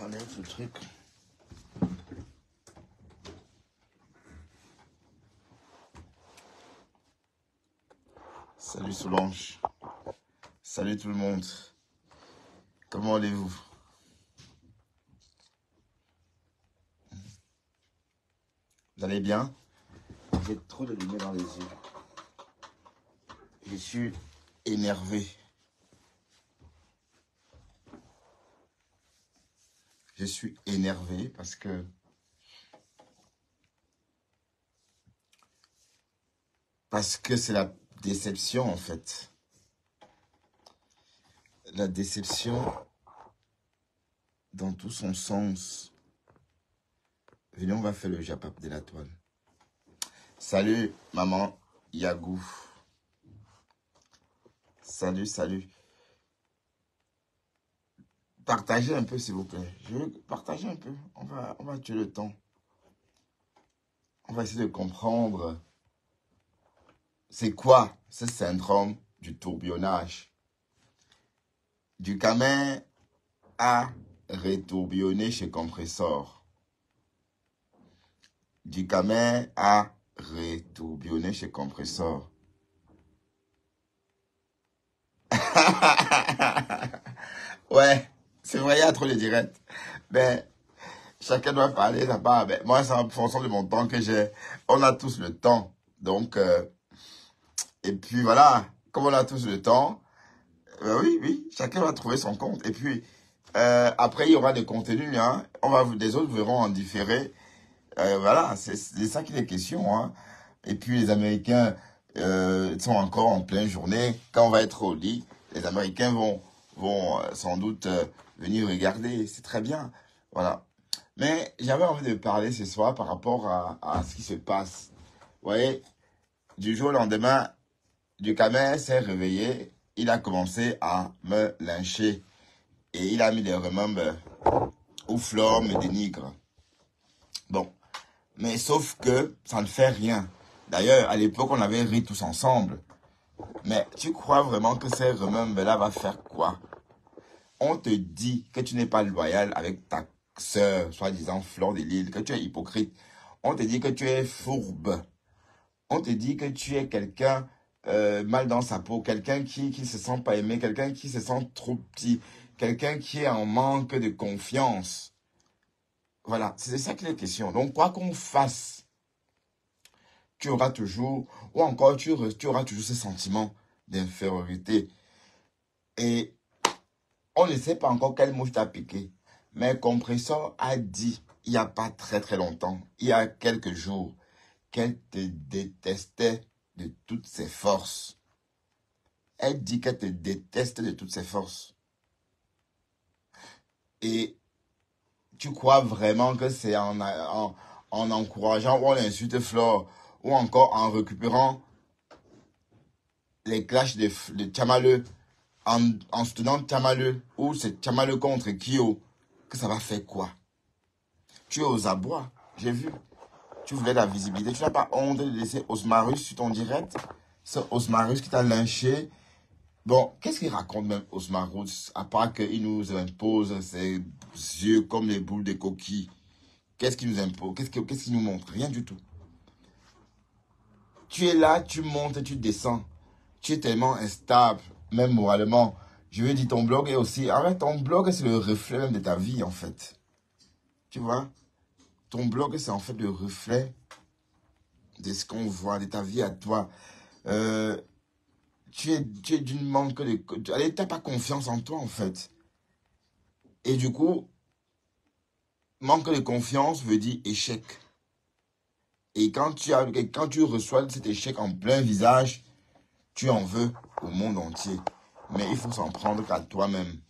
J'enlève le truc. Salut Solange. Salut tout le monde. Comment allez-vous? Vous allez bien? J'ai trop de lumière dans les yeux. Je suis énervé. Je suis énervé parce que c'est la déception en fait. La déception dans tout son sens. Venez, on va faire le japap de la toile. Salut maman Yagou. Salut, salut. Partagez un peu s'il vous plaît. Je veux partager un peu. On va tuer le temps. On va essayer de comprendre c'est quoi ce syndrome du tourbillonnage. Du Camet à rétourbillonner chez Compressor. Du Camet à rétourbillonner chez Compressor. Ouais, c'est vrai, il y a trop de directs. Mais chacun doit parler sa part. Mais moi, c'est en fonction de mon temps que j'ai. On a tous le temps. Donc, et puis voilà, comme on a tous le temps, oui, chacun va trouver son compte. Et puis, après, il y aura des contenus. Hein. Des autres verront en différé. Voilà, c'est ça qu'il est question. Hein. Et puis, les Américains sont encore en pleine journée. Quand on va être au lit, les Américains vont sans doute venir regarder. C'est très bien. Voilà. Mais j'avais envie de parler ce soir par rapport à ce qui se passe. Vous voyez, du jour au lendemain, Ducamet s'est réveillé. Il a commencé à me lyncher. Et il a mis des remembres où Flore me dénigre. Bon. Mais sauf que ça ne fait rien. D'ailleurs, à l'époque, on avait ri tous ensemble. Mais tu crois vraiment que ces remembres-là va faire quoi? On te dit que tu n'es pas loyal avec ta sœur, soi-disant Flore de Lille, que tu es hypocrite. On te dit que tu es fourbe. On te dit que tu es quelqu'un mal dans sa peau, quelqu'un qui se sent pas aimé, quelqu'un qui se sent trop petit, quelqu'un qui est en manque de confiance. Voilà, c'est ça qu'il est question. Donc, quoi qu'on fasse, tu auras toujours, ou encore tu auras toujours ce sentiment d'infériorité. Et on ne sait pas encore quelle mouche t'a piqué. Mais Compressor a dit, il n'y a pas très très longtemps, il y a quelques jours, qu'elle te détestait de toutes ses forces. Elle dit qu'elle te déteste de toutes ses forces. Et tu crois vraiment que c'est en encourageant ou en insulte Flore, ou encore en récupérant les clashs de Tchamaleu, en soutenant Tchamaleu, ou c'est Tchamaleu contre Kyo, que ça va faire quoi? Tu es aux abois, j'ai vu. Tu voulais la visibilité. Tu n'as pas honte de laisser Osmarus sur ton direct? C'est Osmarus qui t'a lynché. Bon, qu'est-ce qu'il raconte même Osmarus? À part qu'il nous impose ses yeux comme les boules de coquilles. Qu'est-ce qu'il nous impose? Qu'est-ce qu'il nous montre? Rien du tout. Tu es là, tu montes, tu descends. Tu es tellement instable, même moralement. Je veux dire, ton blog est aussi... Arrête, ton blog, c'est le reflet même de ta vie, en fait. Tu vois? Ton blog, c'est en fait le reflet de ce qu'on voit, de ta vie à toi. Tu es d'une manque de... Allez, tu n'as pas confiance en toi, en fait. Et du coup, manque de confiance veut dire échec. Et quand tu reçois cet échec en plein visage, tu en veux au monde entier. Mais il faut s'en prendre qu'à toi-même.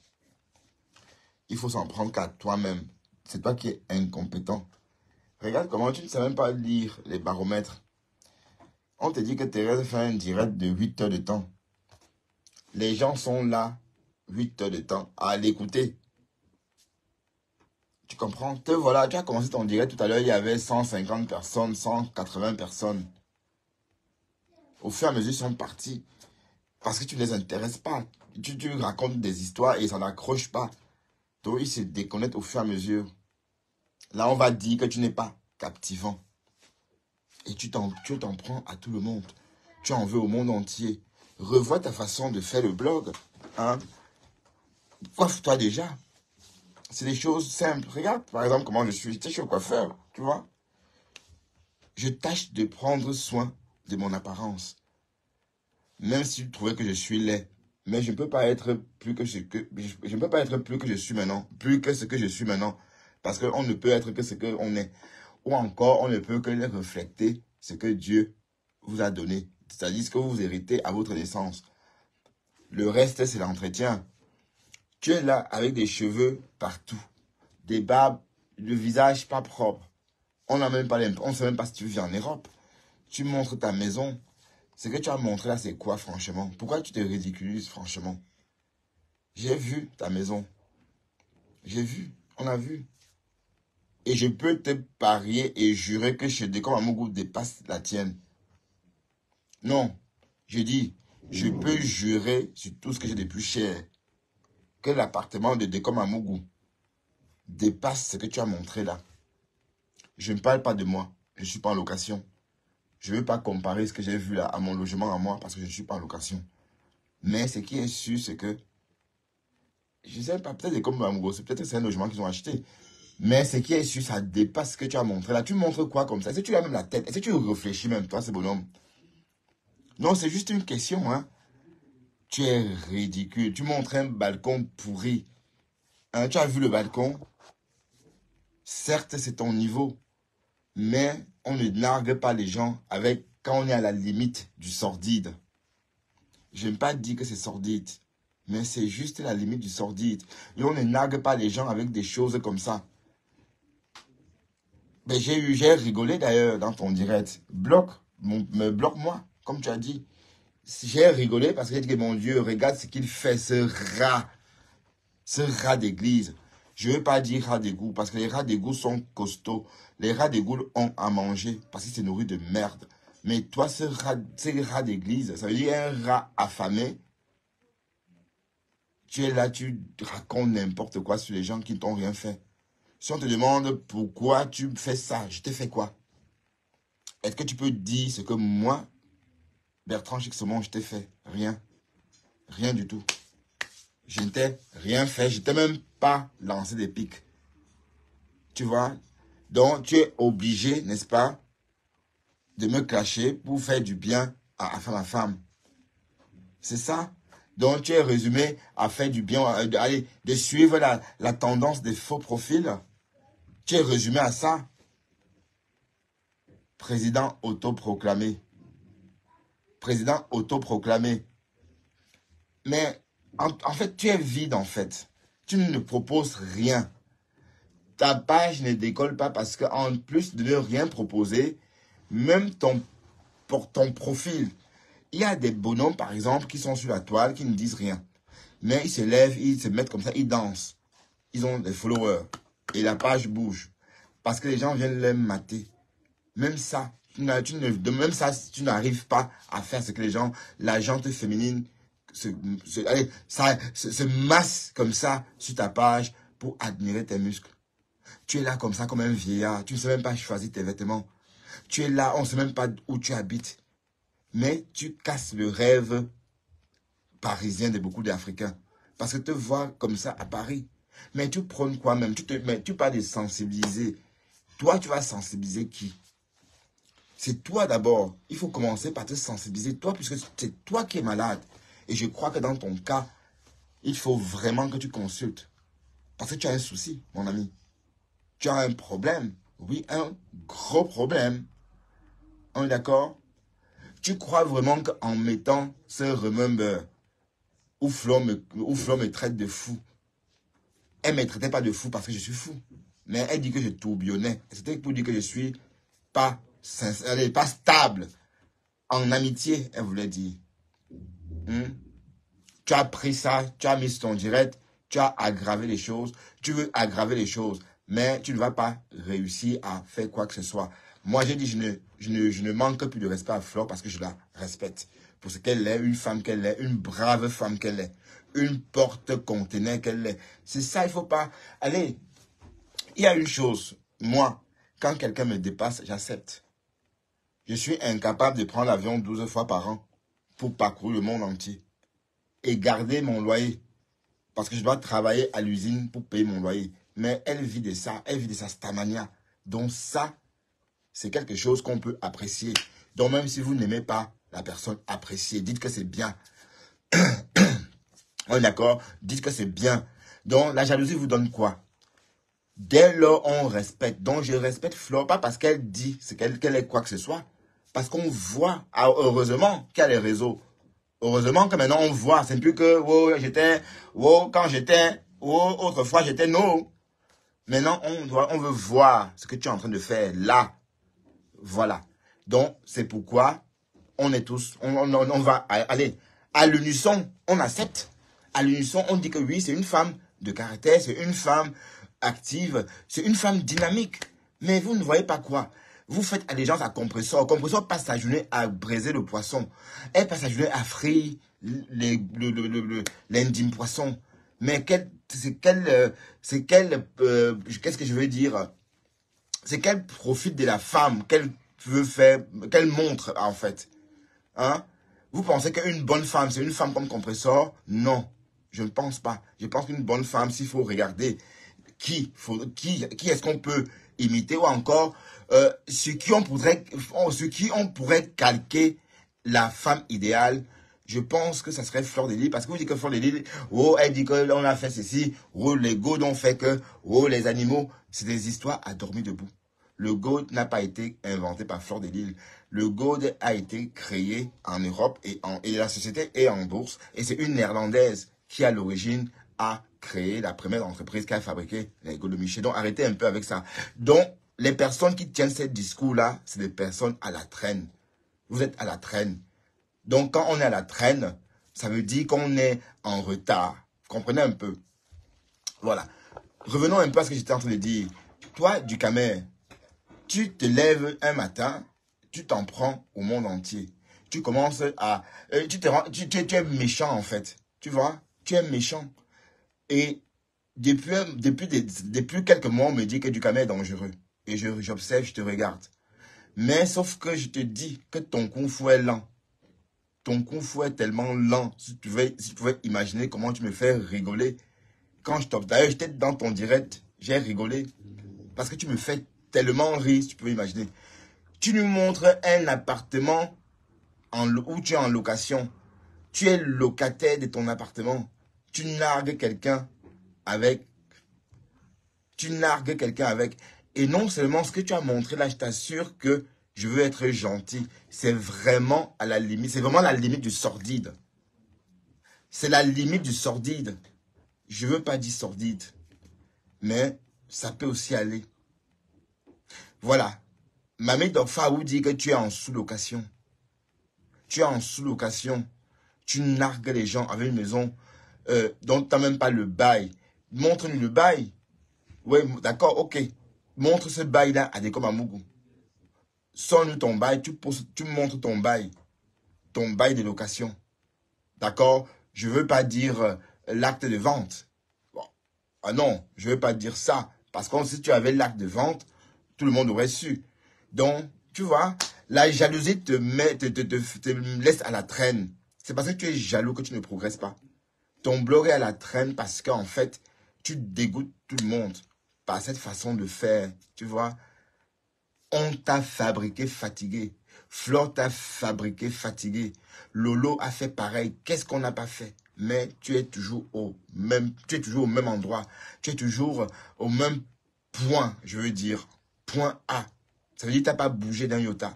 Il faut s'en prendre qu'à toi-même. C'est toi qui es incompétent. Regarde comment tu ne sais même pas lire les baromètres. On te dit que Thérèse fait un direct de 8 heures de temps. Les gens sont là 8 heures de temps à l'écouter. Tu comprends? Te voilà, tu as commencé ton direct tout à l'heure, il y avait 150 personnes, 180 personnes. Au fur et à mesure, ils sont partis. Parce que tu ne les intéresses pas. Tu racontes des histoires et ça n'accroche pas. Donc, il se déconnecte au fur et à mesure. Là, on va dire que tu n'es pas captivant. Et tu t'en prends à tout le monde. Tu en veux au monde entier. Revois ta façon de faire le blog. Hein? Coiffe-toi déjà. C'est des choses simples. Regarde, par exemple, comment je suis. Je suis au coiffeur, tu vois. Je tâche de prendre soin de mon apparence. Même si tu trouvais que je suis laid. Mais je ne peux pas être plus que ce que je ne peux pas être plus que je suis maintenant. Plus que ce que je suis maintenant. Parce qu'on ne peut être que ce qu'on est. Ou encore, on ne peut que refléter ce que Dieu vous a donné. C'est-à-dire ce que vous héritez à votre naissance. Le reste, c'est l'entretien. Tu es là avec des cheveux partout. Des barbes, le visage pas propre. On n'a même pas on ne sait même pas si tu vis en Europe. Tu montres ta maison. Ce que tu as montré là, c'est quoi, franchement? Pourquoi tu te ridiculises, franchement? J'ai vu ta maison. J'ai vu. On a vu. Et je peux te parier et jurer que chez Decom Amougou dépasse la tienne. Non. Je dis, je peux jurer sur tout ce que j'ai de plus cher que l'appartement de Decom Amougou dépasse ce que tu as montré là. Je ne parle pas de moi. Je ne suis pas en location. Je ne veux pas comparer ce que j'ai vu là à mon logement à moi parce que je ne suis pas en location. Mais ce qui est sûr, c'est que, je ne sais pas, peut-être comme Amougou, peut-être que c'est un logement qu'ils ont acheté. Mais ce qui est sûr, ça dépasse ce que tu as montré là. Tu montres quoi comme ça? Est-ce que tu as même la tête? Est-ce que tu réfléchis même, toi, ce bonhomme? Non, c'est juste une question, hein. Tu es ridicule. Tu montres un balcon pourri. Hein, tu as vu le balcon? Certes, c'est ton niveau. Mais on ne nargue pas les gens avec quand on est à la limite du sordide. Je n'aime pas dire que c'est sordide. Mais c'est juste la limite du sordide. Et on ne nargue pas les gens avec des choses comme ça. Mais j'ai rigolé d'ailleurs dans ton direct. Bloque-moi, comme tu as dit. J'ai rigolé parce que j'ai dit que mon Dieu, regarde ce qu'il fait, ce rat d'église. Je ne veux pas dire rat d'égout parce que les rats d'égout sont costauds. Les rats d'égout ont à manger parce qu'ils se nourrissent de merde. Mais toi, ce rat d'église, ça veut dire un rat affamé. Tu es là, tu racontes n'importe quoi sur les gens qui ne t'ont rien fait. Si on te demande pourquoi tu fais ça, je t'ai fait quoi? Est-ce que tu peux dire ce que moi, Bertrand Chixomon, je t'ai fait? Rien. Rien du tout. Je ne t'ai rien fait. Je ne t'ai même pas lancé des pics. Tu vois? Donc, tu es obligé, n'est-ce pas, de me clasher pour faire du bien à ma femme. C'est ça? Donc, tu es résumé à faire du bien, de suivre la tendance des faux profils. Tu es résumé à ça. Président autoproclamé. Président autoproclamé. Mais, en fait, tu es vide, en fait. Tu ne proposes rien. Ta page ne décolle pas parce qu'en plus de ne rien proposer, même ton profil, il y a des bonhommes, par exemple, qui sont sur la toile, qui ne disent rien. Mais ils se lèvent, ils se mettent comme ça, ils dansent. Ils ont des followers. Et la page bouge. Parce que les gens viennent les mater. Même ça, tu n'arrives pas à faire ce que les gens, la gente féminine, se masse comme ça sur ta page pour admirer tes muscles. Tu es là comme ça, comme un vieillard. Tu ne sais même pas choisir tes vêtements. Tu es là, on ne sait même pas où tu habites. Mais tu casses le rêve parisien de beaucoup d'Africains. Parce que te voir comme ça à Paris. Mais tu prônes quoi même? Tu parles de sensibiliser. Toi, tu vas sensibiliser qui? C'est toi d'abord. Il faut commencer par te sensibiliser. Toi, puisque c'est toi qui es malade. Et je crois que dans ton cas, il faut vraiment que tu consultes. Parce que tu as un souci, mon ami. Tu as un problème. Oui, un gros problème. On est d'accord? Tu crois vraiment qu'en mettant ce remember où Flo me traite de fou, elle ne me traitait pas de fou parce que je suis fou. Mais elle dit que je tourbillonnais. C'était pour dire que je suis pas stable. En amitié, elle voulait dire. Tu as pris ça, tu as mis sur ton direct, tu as aggravé les choses. Tu veux aggraver les choses, mais tu ne vas pas réussir à faire quoi que ce soit. Moi, j'ai dit, je ne manque plus de respect à Flore parce que je la respecte. Pour ce qu'elle est, une femme qu'elle est, une brave femme qu'elle est. une porte-conteneur qu'elle est. C'est ça, il ne faut pas... Allez, il y a une chose. Moi, quand quelqu'un me dépasse, j'accepte. Je suis incapable de prendre l'avion 12 fois par an pour parcourir le monde entier et garder mon loyer. Parce que je dois travailler à l'usine pour payer mon loyer. Mais elle vit de ça, stamania. Donc ça, c'est quelque chose qu'on peut apprécier. Donc même si vous n'aimez pas la personne, appréciez. Dites que c'est bien. On est d'accord? Dites que c'est bien. Donc la jalousie vous donne quoi? Dès lors, on respecte. Donc je respecte Flore, pas parce qu'elle dit qu'elle est quoi que ce soit. Parce qu'on voit, heureusement qu'il y a les réseaux. Heureusement que maintenant on voit, c'est plus que quand j'étais, autrefois j'étais non. Maintenant on veut voir ce que tu es en train de faire là. Voilà. Donc c'est pourquoi on est tous, on va aller à l'unisson, on accepte. À l'unisson, on dit que oui, c'est une femme de caractère, c'est une femme active, c'est une femme dynamique. Mais vous ne voyez pas quoi? Vous faites allégeance à Compressor. Compressor passe sa journée à braiser le poisson. Elle passe sa journée à frire l'indime poisson. Mais qu'est-ce que je veux dire? C'est qu'elle profite de la femme qu'elle veut faire, qu'elle montre en fait. Hein? Vous pensez qu'une bonne femme, c'est une femme comme Compressor? Non, je ne pense pas. Je pense qu'une bonne femme, s'il faut regarder qui est-ce qu'on peut imiter ou encore sur qui on pourrait calquer la femme idéale, je pense que ça serait Fleur de Lys. Parce que vous dites que Fleur de Lys, elle dit qu'on a fait ceci, les goûts ont fait que, les animaux, c'est des histoires à dormir debout. Le gold n'a pas été inventé par Fleur de Lys. Le gold a été créé en Europe et la société est en bourse. Et c'est une néerlandaise qui, à l'origine, a créé la première entreprise qui a fabriqué les gold de Michel. Donc, arrêtez un peu avec ça. Donc, les personnes qui tiennent ce discours-là, c'est des personnes à la traîne. Vous êtes à la traîne. Donc, quand on est à la traîne, ça veut dire qu'on est en retard. Vous comprenez un peu? Voilà. Revenons un peu à ce que j'étais en train de dire. Toi, du Camer, tu te lèves un matin, tu t'en prends au monde entier. Tu commences à... tu es méchant, en fait. Tu vois? Tu es méchant. Et depuis quelques mois, on me dit que du Camer est dangereux. Et j'observe, je te regarde. Mais sauf que je te dis que ton kung fu est lent. Ton kung fu est tellement lent. Si tu pouvais imaginer comment tu me fais rigoler. Quand je t'observe, d'ailleurs, j'étais dans ton direct, j'ai rigolé. Parce que tu me fais tellement rire, si tu peux imaginer. Tu nous montres un appartement où tu es en location. Tu es locataire de ton appartement. Tu nargues quelqu'un avec. Et non seulement ce que tu as montré là, je t'assure que je veux être gentil. C'est vraiment à la limite. C'est vraiment la limite du sordide. C'est la limite du sordide. Je ne veux pas dire sordide. Mais ça peut aussi aller. Voilà. Mamie Dokfa vous dit que tu es en sous-location. Tu es en sous-location. Tu nargues les gens avec une maison dont tu n'as même pas le bail. Montre-nous le bail. Oui, d'accord, ok. Montre ce bail-là à Deco Mamougou. Sonne ton bail, tu montres ton bail de location. D'accord? Je ne veux pas dire l'acte de vente. Bon. Ah non, je ne veux pas dire ça. Parce que si tu avais l'acte de vente, tout le monde aurait su. Donc, tu vois, la jalousie te laisse à la traîne. C'est parce que tu es jaloux que tu ne progresses pas. Ton blog est à la traîne parce qu'en fait, tu dégoûtes tout le monde par cette façon de faire. Tu vois, on t'a fabriqué fatigué. Flore t'a fabriqué fatigué. Lolo a fait pareil. Qu'est-ce qu'on n'a pas fait? Mais tu es toujours au même endroit. Tu es toujours au même point, je veux dire. Point A. Ça veut dire que tu n'as pas bougé d'un iota.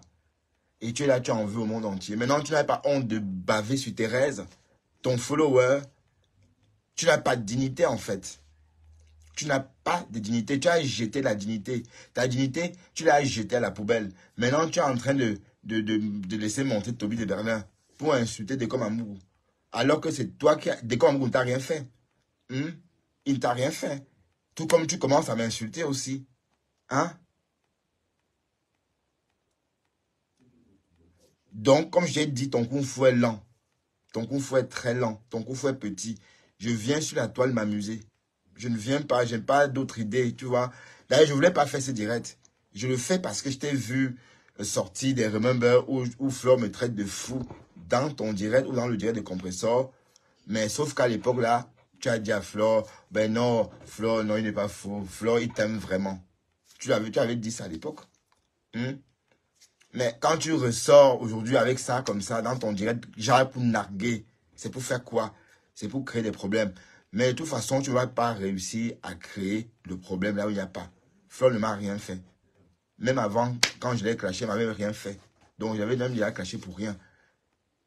Et tu es là, tu en veux au monde entier. Maintenant, tu n'as pas honte de baver sur Thérèse, ton follower. Tu n'as pas de dignité, en fait. Tu n'as pas de dignité. Tu as jeté la dignité. Ta dignité, tu l'as jetée à la poubelle. Maintenant, tu es en train de laisser monter Toby de Berlin pour insulter Deco Mamougou. Alors que c'est toi qui... Deco Mamougou ne t'a rien fait. Il ne t'a rien fait. Tout comme tu commences à m'insulter aussi. Hein? Donc, comme j'ai dit, ton kung fu est lent. Ton kung fu est très lent. Ton kung fu est petit. Je viens sur la toile m'amuser. Je ne viens pas, je n'ai pas d'autres idées, tu vois. D'ailleurs, je ne voulais pas faire ce direct. Je le fais parce que je t'ai vu sortir des Remember où Flore me traite de fou dans ton direct ou dans le direct de Compressor. Mais sauf qu'à l'époque, là, tu as dit à Flore, ben non, Flore, non, il n'est pas fou. Flore, il t'aime vraiment. Tu avais dit ça à l'époque. Mais quand tu ressors aujourd'hui avec ça, comme ça, dans ton direct, genre pour narguer, c'est pour faire quoi? C'est pour créer des problèmes. Mais de toute façon, tu ne vas pas réussir à créer le problème là où il n'y a pas. Flore ne m'a rien fait. Même avant, quand je l'ai clashé, elle ne m'avait rien fait. Donc, j'avais même déjà clashé pour rien.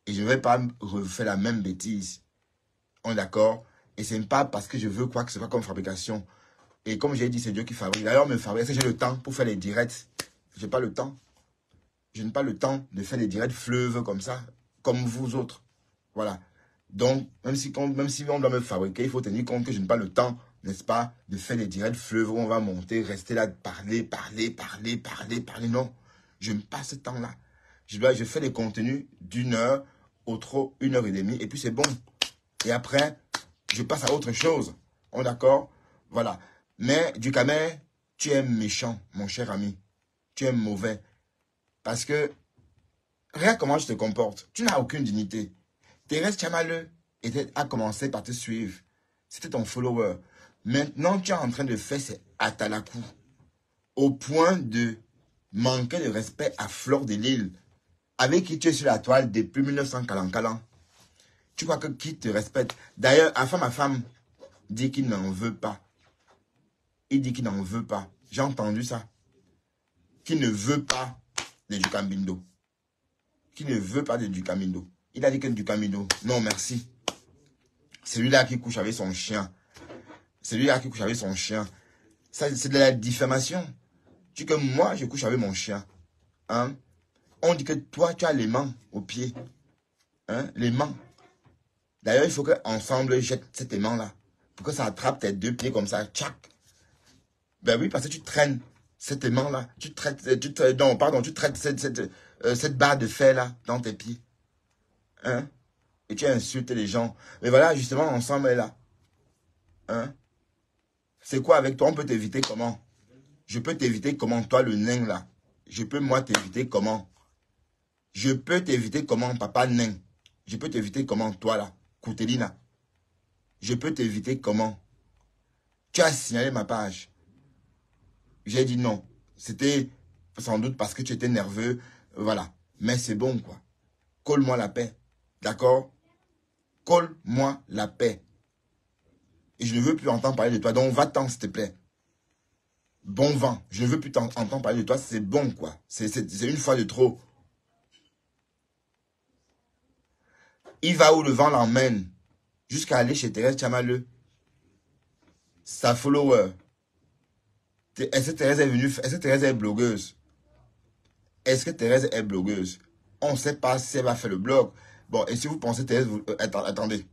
Et je ne vais pas refaire la même bêtise. On est d'accord? Et ce n'est pas parce que je veux quoi que ce soit comme fabrication. Et comme j'ai dit, c'est Dieu qui fabrique. D'ailleurs, me fabrique, j'ai le temps pour faire les directs. Je n'ai pas le temps. Je n'ai pas le temps de faire des directs fleuves comme ça, comme vous autres. Voilà. Donc, même si on doit me fabriquer, il faut tenir compte que je n'ai pas le temps, n'est-ce pas, de faire des directs fleuves où on va monter, rester là, parler. Non, je n'ai pas ce temps-là. Je fais des contenus d'1 heure, au trop 1h30, et puis c'est bon. Et après, je passe à autre chose. On est d'accord? Voilà. Mais, Dukamer, tu es méchant, mon cher ami. Tu es mauvais. Parce que, regarde comment je te comporte. Tu n'as aucune dignité. Thérèse Tchamaleu a commencé par te suivre. C'était ton follower. Maintenant, tu es en train de faire ces atalakou. Au point de manquer de respect à Flore de Lille. Avec qui tu es sur la toile depuis 1940. Tu crois que qui te respecte? D'ailleurs, ma femme dit qu'il n'en veut pas. Il dit qu'il n'en veut pas. J'ai entendu ça. Qu'il ne veut pas de Dukambindo. Qui ne veut pas de Dukambindo. Il a dit que Dukambindo, non merci. Celui-là qui couche avec son chien. Celui-là qui couche avec son chien. Ça, c'est de la diffamation. Tu dis que moi, je couche avec mon chien. Hein? On dit que toi, tu as les mains aux pieds. Hein? Les mains. D'ailleurs, il faut qu'ensemble, jette cet aimant-là. Pour que ça attrape tes 2 pieds comme ça. Tchac. Ben oui, parce que tu traînes cet aimant-là. Tu traites cette barre de fer-là dans tes pieds. Hein? Et tu insultes les gens. Mais voilà, justement, ensemble est là. Hein? C'est quoi avec toi? On peut t'éviter comment? Je peux t'éviter comment, toi, le nain, là? Je peux, moi, t'éviter comment? Je peux t'éviter comment, papa nain? Je peux t'éviter comment, toi, là? Koutelina? Je peux t'éviter comment? Tu as signalé ma page. J'ai dit non. C'était sans doute parce que tu étais nerveux. Voilà. Mais c'est bon, quoi. Colle-moi la paix. D'accord? Colle-moi la paix. Et je ne veux plus entendre parler de toi. Donc, va-t'en, s'il te plaît. Bon vent. Je ne veux plus entendre parler de toi. C'est bon, quoi. C'est une fois de trop. Il va où le vent l'emmène. Jusqu'à aller chez Thérèse Tchamaleu. Sa follower. Est-ce que Thérèse est venue? Est-ce que Thérèse est blogueuse? Est-ce que Thérèse est blogueuse? On ne sait pas si elle va faire le blog. Bon, et si vous pensez Thérèse... Attendez.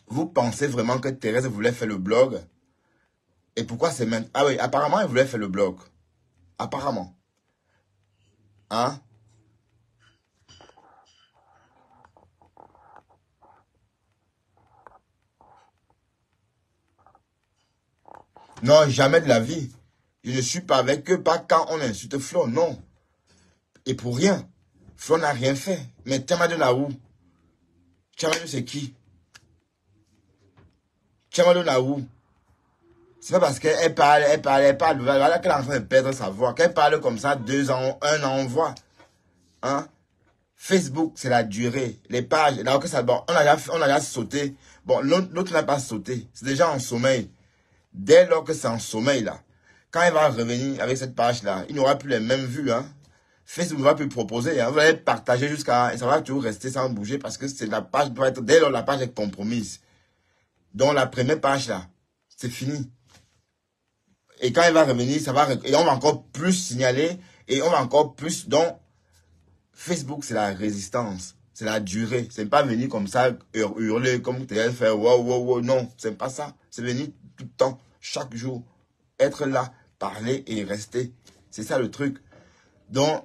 Vous pensez vraiment que Thérèse voulait faire le blog? Et pourquoi c'est maintenant? Ah oui, apparemment, elle voulait faire le blog. Apparemment. Hein? Non, jamais de la vie. Je ne suis pas avec eux, pas quand on insulte Flo, non. Et pour rien. Flo n'a rien fait. Mais Tchamadou là où? Tchamadou c'est qui? Tchamadou là où? C'est pas parce qu'elle parle, voilà qu'elle est en train de perdre sa voix. Qu'elle parle comme ça, 2 ans, 1 an, on voit. Hein? Facebook, c'est la durée. Les pages, là, que ça, bon, on a déjà sauté. Bon, l'autre n'a pas sauté. C'est déjà en sommeil. Dès lors que c'est en sommeil, là, quand il va revenir avec cette page-là, il n'aura plus les mêmes vues, hein. Facebook ne va plus proposer, hein. Vous allez partager jusqu'à, et ça va toujours rester sans bouger parce que c'est la page doit être, dès lors la page est compromise. Donc, la première page, là, c'est fini. Et quand il va revenir, et on va encore plus signaler, et on va encore plus, donc, Facebook, c'est la résistance. C'est la durée. C'est pas venir comme ça, hurler, comme tu faire, wow, wow, wow. Non, c'est pas ça. C'est venir tout le temps, chaque jour. Être là, parler et rester. C'est ça le truc. Donc,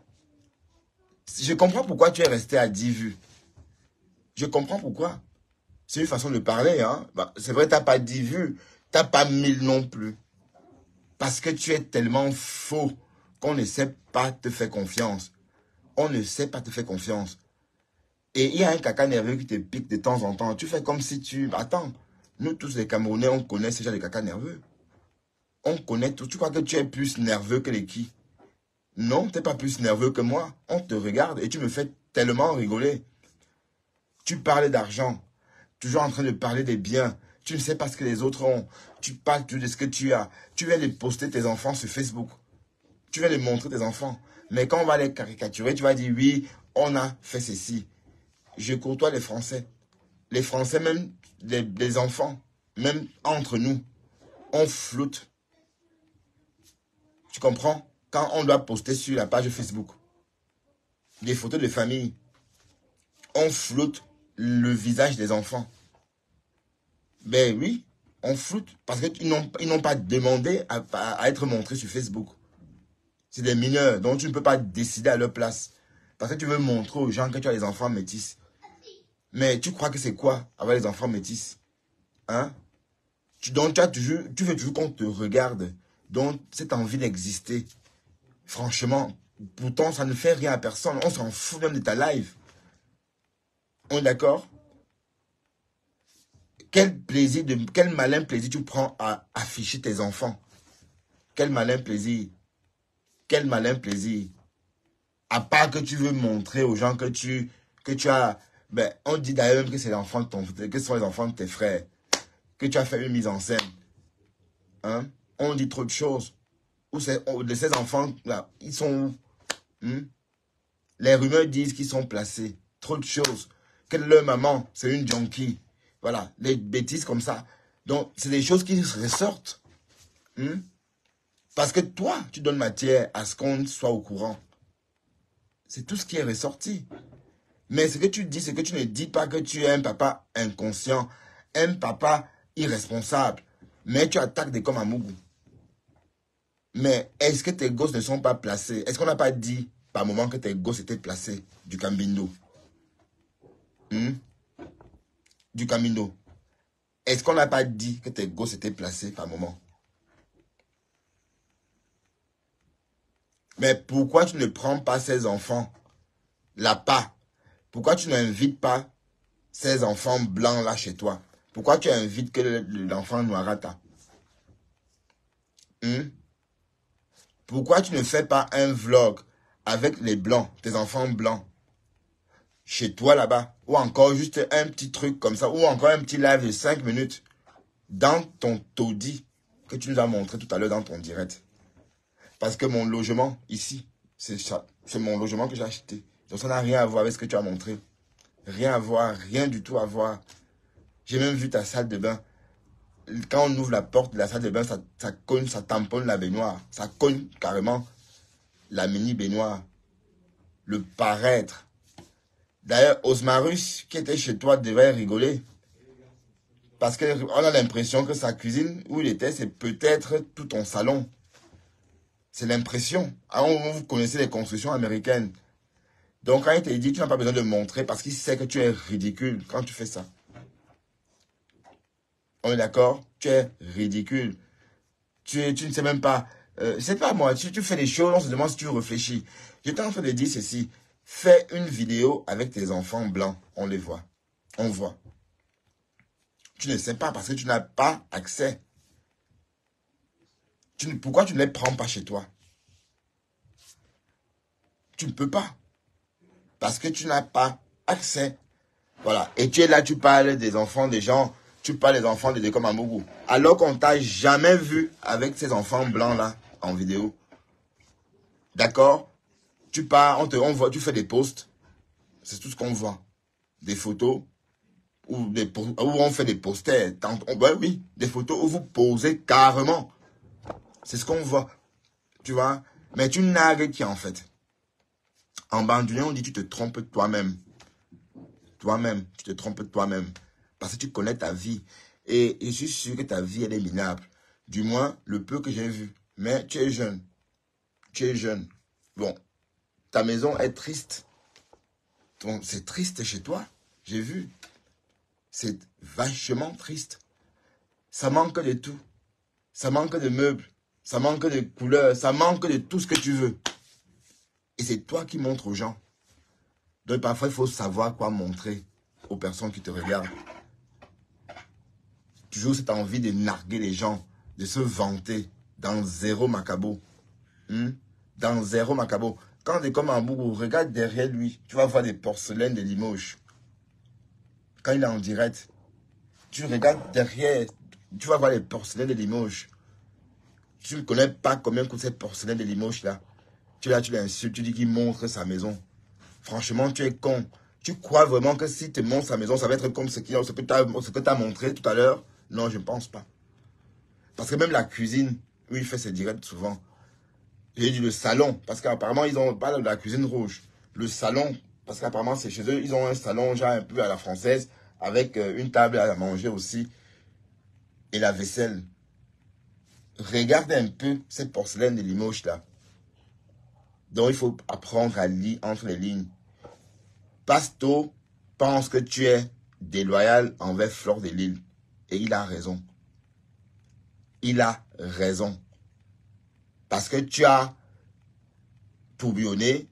je comprends pourquoi tu es resté à 10 vues. Je comprends pourquoi. C'est une façon de parler, hein. Bah, c'est vrai, t'as pas dit vu, t'as pas mille non plus. Parce que tu es tellement faux qu'on ne sait pas te faire confiance. On ne sait pas te faire confiance. Et il y a un caca nerveux qui te pique de temps en temps. Tu fais comme si tu... Attends, nous tous les Camerounais, on connaît ce genre de caca nerveux. On connaît tout. Tu crois que tu es plus nerveux que les qui? Non, tu n'es pas plus nerveux que moi. On te regarde et tu me fais tellement rigoler. Tu parles d'argent. Toujours en train de parler des biens. Tu ne sais pas ce que les autres ont. Tu parles de ce que tu as. Tu viens de poster tes enfants sur Facebook. Tu viens de montrer tes enfants. Mais quand on va les caricaturer, tu vas dire oui, on a fait ceci. Je côtoie les Français. Les Français, même les enfants, même entre nous, on floute. Tu comprends? Quand on doit poster sur la page Facebook des photos de famille, on floute le visage des enfants. Ben oui, on floute parce qu'ils n'ont pas demandé à être montrés sur Facebook. C'est des mineurs, donc tu ne peux pas décider à leur place. Parce que tu veux montrer aux gens que tu as des enfants métis. Mais tu crois que c'est quoi avoir des enfants métis? Hein? Donc tu veux toujours qu'on te regarde. Donc cette envie d'exister. Franchement, pourtant ça ne fait rien à personne. On s'en fout même de ta live. On est d'accord? Quel malin plaisir tu prends à afficher tes enfants? Quel malin plaisir. Quel malin plaisir. À part que tu veux montrer aux gens que tu as... Ben, on dit d'ailleurs même que c'est l'enfant que ce sont les enfants de tes frères. Que tu as fait une mise en scène. Hein? On dit trop de choses. De ces enfants-là, ils sont où? Les rumeurs disent qu'ils sont placés. Trop de choses. Que leur maman, c'est une junkie. Voilà, des bêtises comme ça. Donc, c'est des choses qui ressortent. Parce que toi, tu donnes matière à ce qu'on soit au courant. C'est tout ce qui est ressorti. Mais ce que tu dis, c'est que tu ne dis pas que tu es un papa inconscient, un papa irresponsable. Mais tu attaques des comme à Mougou. Mais est-ce que tes gosses ne sont pas placés? Est-ce qu'on n'a pas dit par moment que tes gosses étaient placés du Cambindo? Du Cambindo. Est-ce qu'on n'a pas dit que tes gosses étaient placés par moment? Mais pourquoi tu ne prends pas ces enfants là-bas? Pourquoi tu n'invites pas ces enfants blancs là chez toi? Pourquoi tu invites que l'enfant noirata? Pourquoi tu ne fais pas un vlog avec les blancs, tes enfants blancs, chez toi là-bas? Ou encore juste un petit truc comme ça, ou encore un petit live de 5 minutes dans ton taudis que tu nous as montré tout à l'heure dans ton direct. Parce que mon logement, ici, c'est ça. C'est mon logement que j'ai acheté. Donc ça n'a rien à voir avec ce que tu as montré. Rien à voir, rien du tout à voir. J'ai même vu ta salle de bain. Quand on ouvre la porte de la salle de bain, ça cogne, ça tamponne la baignoire. Ça cogne carrément la mini baignoire. Le paraître. D'ailleurs, Osmarus, qui était chez toi, devait rigoler. Parce qu'on a l'impression que sa cuisine, où il était, c'est peut-être tout ton salon. C'est l'impression. Vous connaissez les constructions américaines. Donc, quand il te dit, tu n'as pas besoin de montrer parce qu'il sait que tu es ridicule quand tu fais ça. On est d'accord? Tu es ridicule. Tu ne sais même pas. C'est pas moi. Tu fais des choses, on se demande si tu réfléchis. J'étais en train de dire ceci. Fais une vidéo avec tes enfants blancs. On les voit. On voit. Tu ne sais pas parce que tu n'as pas accès. Pourquoi tu ne les prends pas chez toi? Tu ne peux pas. Parce que tu n'as pas accès. Voilà. Et tu es là, tu parles des enfants des gens. Tu parles des enfants de Dekom Amougou. Alors qu'on t'a jamais vu avec ces enfants blancs-là en vidéo. D'accord? Tu pars, on voit, tu fais des posts. C'est tout ce qu'on voit. Des photos. Où on fait des posters. Oui, des photos où vous posez carrément. C'est ce qu'on voit. Tu vois? Mais tu nagues qui en fait? En bandoulier, on dit tu te trompes toi-même. Toi-même, tu te trompes toi-même. Parce que tu connais ta vie. Et je suis sûr que ta vie, elle est minable. Du moins, le peu que j'ai vu. Mais tu es jeune. Tu es jeune. Bon, ta maison est triste. C'est triste chez toi. J'ai vu. vachement triste. Ça manque de tout. Ça manque de meubles. Ça manque de couleurs. Ça manque de tout ce que tu veux. Et c'est toi qui montres aux gens. Donc parfois, il faut savoir quoi montrer aux personnes qui te regardent. Toujours cette envie de narguer les gens, de se vanter dans zéro macabo. Dans zéro macabo. Quand t'es comme un bourreau, regarde derrière lui. Tu vas voir des porcelaines de Limoges. Quand il est en direct, tu regardes derrière, tu vas voir les porcelaines de Limoges. Tu ne connais pas combien coûte cette porcelaine de Limoges là. Tu l'insultes, tu dis qu'il montre sa maison. Franchement, tu es con. Tu crois vraiment que si tu montres sa maison, ça va être comme ce que tu as montré tout à l'heure? Non, je ne pense pas. Parce que même la cuisine, où il fait ses directs souvent, j'ai dit le salon, parce qu'apparemment, ils ont pas de la cuisine rouge. Le salon, parce qu'apparemment, c'est chez eux, ils ont un salon genre un peu à la française, avec une table à manger aussi, et la vaisselle. Regarde un peu cette porcelaine de Limoges là. Donc, il faut apprendre à lire entre les lignes. Pasto pense que tu es déloyal envers Fleur de Lille. Et il a raison. Il a raison. Parce que tu as tourbillonné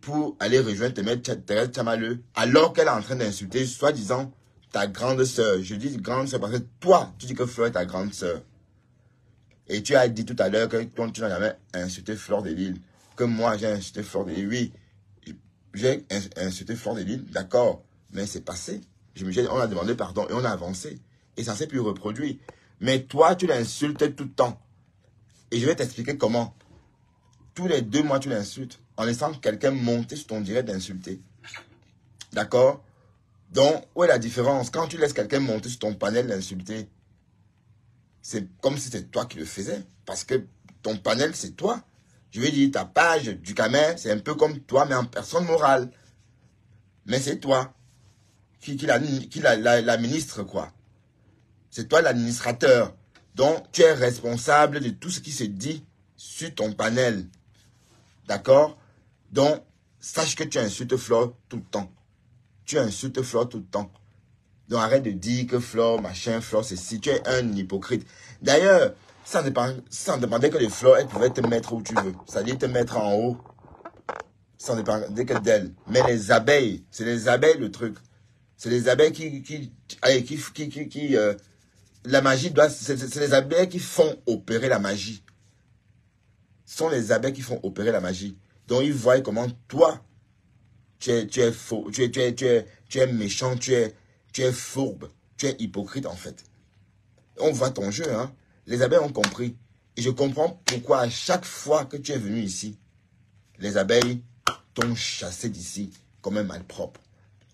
pour aller rejoindre Thérèse Tchamaleu, alors qu'elle est en train d'insulter, soi-disant, ta grande sœur. Je dis grande sœur parce que toi, tu dis que Fleur est ta grande sœur. Et tu as dit tout à l'heure que toi, tu n'as jamais insulté Fleur de Lille. Que moi, j'ai insulté Fleur de Lille. Oui, j'ai insulté Fleur de Lille, d'accord. Mais c'est passé. On a demandé pardon et on a avancé. Et ça s'est plus reproduit. Mais toi, tu l'insultes tout le temps. Et je vais t'expliquer comment. Tous les 2 mois, tu l'insultes. En laissant quelqu'un monter sur ton direct d'insulter. D'accord? Donc, où est la différence? Quand tu laisses quelqu'un monter sur ton panel d'insulter, c'est comme si c'était toi qui le faisais. Parce que ton panel, c'est toi. Je vais dire, ta page du Camer, c'est un peu comme toi, mais en personne morale. Mais c'est toi qui la ministre, quoi. C'est toi l'administrateur. Donc, tu es responsable de tout ce qui se dit sur ton panel. D'accord? Donc, sache que tu insultes Flore tout le temps. Tu insultes Flore tout le temps. Donc, arrête de dire que Flore, machin, Flore, c'est si. Tu es un hypocrite. D'ailleurs, ça dépendait que de Flore, elle pouvait te mettre où tu veux. C'est-à-dire te mettre en haut. Ça dépendait que d'elle. Mais les abeilles, c'est les abeilles le truc. C'est les abeilles la magie doit, c'est les abeilles qui font opérer la magie. Ce sont les abeilles qui font opérer la magie. Donc ils voient comment toi, tu es faux, tu es méchant, tu es fourbe, tu es hypocrite en fait. On voit ton jeu, hein. Les abeilles ont compris. Et je comprends pourquoi à chaque fois que tu es venu ici, les abeilles t'ont chassé d'ici comme un malpropre.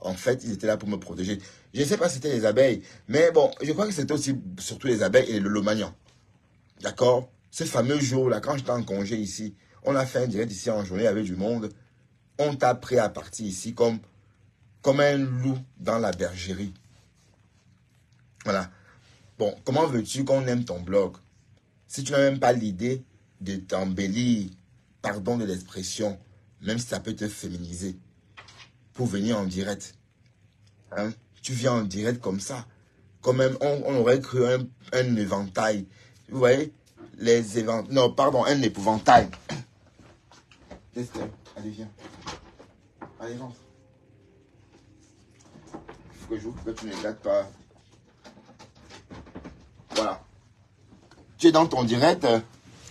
En fait, ils étaient là pour me protéger. Je ne sais pas si c'était les abeilles, mais bon, je crois que c'était aussi surtout les abeilles et le lomagnon. D'accord? Ce fameux jour-là, quand j'étais en congé ici, on a fait un direct ici en journée avec du monde. On t'a pris à partir ici comme un loup dans la bergerie. Voilà. Bon, comment veux-tu qu'on aime ton blog? Si tu n'as même pas l'idée de t'embellir, pardon de l'expression, même si ça peut te féminiser, pour venir en direct. Hein? Tu viens en direct comme ça. Quand même, on aurait cru un éventail. Vous voyez? Non, pardon, un épouvantail. Allez, viens. Allez, rentre. Il faut que j'ouvre, que tu ne gâtes pas. Voilà. Tu es dans ton direct.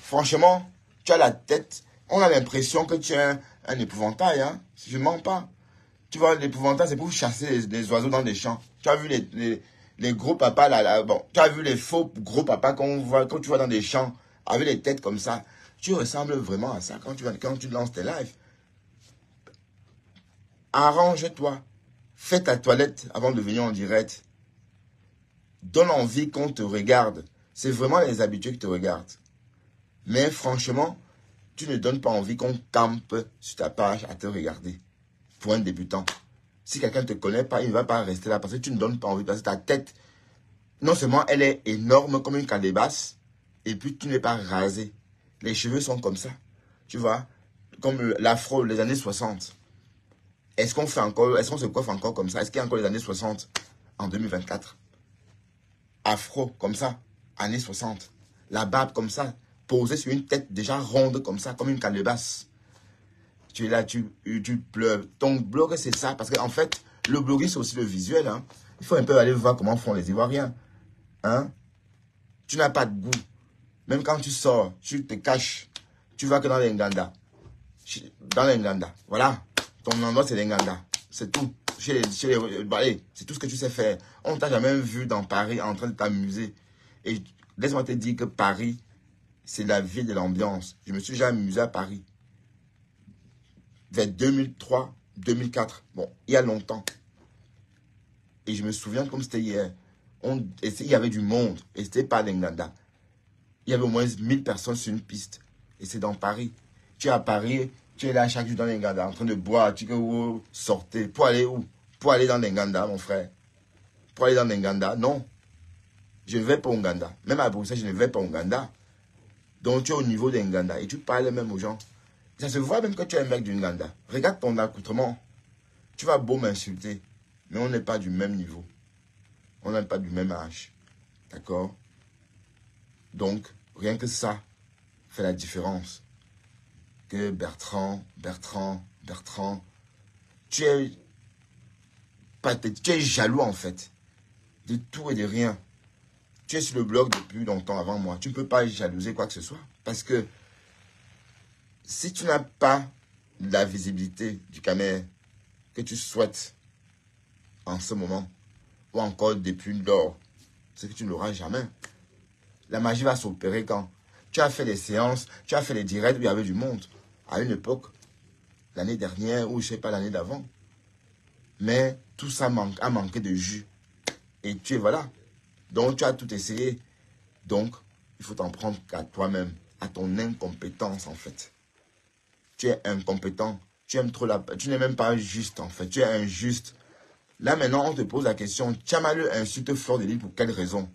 Franchement, tu as la tête. On a l'impression que tu es un épouvantail. Hein? Je ne mens pas. Tu vois, l'épouvantail, c'est pour chasser les oiseaux dans des champs. Tu as vu les gros papas là, bon, tu as vu les faux gros papas quand tu vois dans des champs, avec les têtes comme ça. Tu ressembles vraiment à ça quand tu lances tes lives. Arrange-toi. Fais ta toilette avant de venir en direct. Donne envie qu'on te regarde. C'est vraiment les habitués qui te regardent. Mais franchement, tu ne donnes pas envie qu'on campe sur ta page à te regarder. Pour un débutant. Si quelqu'un ne te connaît pas, il ne va pas rester là parce que tu ne donnes pas envie. Parce que ta tête, non seulement elle est énorme comme une calebasse, et puis tu n'es pas rasé. Les cheveux sont comme ça. Tu vois, comme l'afro, les années 60. Est-ce qu'on se coiffe encore comme ça? Est-ce qu'il y a encore les années 60 en 2024? afro, comme ça, années 60. La barbe comme ça, posée sur une tête déjà ronde comme ça, comme une calebasse. Tu es là, tu pleures. Ton blog, c'est ça. Parce qu'en fait, le blogging, c'est aussi le visuel. Hein. Il faut un peu aller voir comment font les Ivoiriens. Hein? Tu n'as pas de goût. Même quand tu sors, tu te caches. Tu vas que dans les Nganda. Dans les Nganda. Voilà. Ton endroit, c'est les Nganda. C'est tout. Allez, c'est tout ce que tu sais faire. On ne t'a jamais vu dans Paris en train de t'amuser. Et laisse-moi te dire que Paris, c'est la ville de l'ambiance. Je me suis déjà amusé à Paris. Vers 2003, 2004. Bon, il y a longtemps. Et je me souviens comme c'était hier. Il y avait du monde. Et c'était pas l'Enganda. Il y avait au moins 1000 personnes sur une piste. Et c'est dans Paris. Tu es à Paris, tu es là chaque jour dans l'Enganda, en train de boire. Tu peux sortir. Pour aller où? Pour aller dans l'Enganda, mon frère. Pour aller dans l'Enganda, non. Je ne vais pas au Nganda. Même à Bruxelles, je ne vais pas au Nganda. Donc tu es au niveau d'Enganda. Et tu parles même aux gens. Ça se voit même que tu es un mec du Nganda. Regarde ton accoutrement. Tu vas beau m'insulter. Mais on n'est pas du même niveau. On n'est pas du même âge. D'accord? Donc, rien que ça fait la différence. Que Bertrand, tu es jaloux en fait. De tout et de rien. Tu es sur le blog depuis longtemps avant moi. Tu ne peux pas jalouser quoi que ce soit. Parce que si tu n'as pas la visibilité du caméra que tu souhaites en ce moment, ou encore depuis lors, c'est que tu ne l'auras jamais. La magie va s'opérer quand tu as fait des séances, tu as fait des directs où il y avait du monde. À une époque, l'année dernière ou je ne sais pas l'année d'avant. Mais tout ça a manqué de jus. Et tu es voilà. Donc tu as tout essayé. Donc il faut t'en prendre qu'à toi-même, à ton incompétence en fait. Tu es incompétent. Tu aimes trop tu n'es même pas juste en fait. Tu es injuste. Là maintenant on te pose la question. Tchamalu insulte Fleur de Lys pour quelle raison?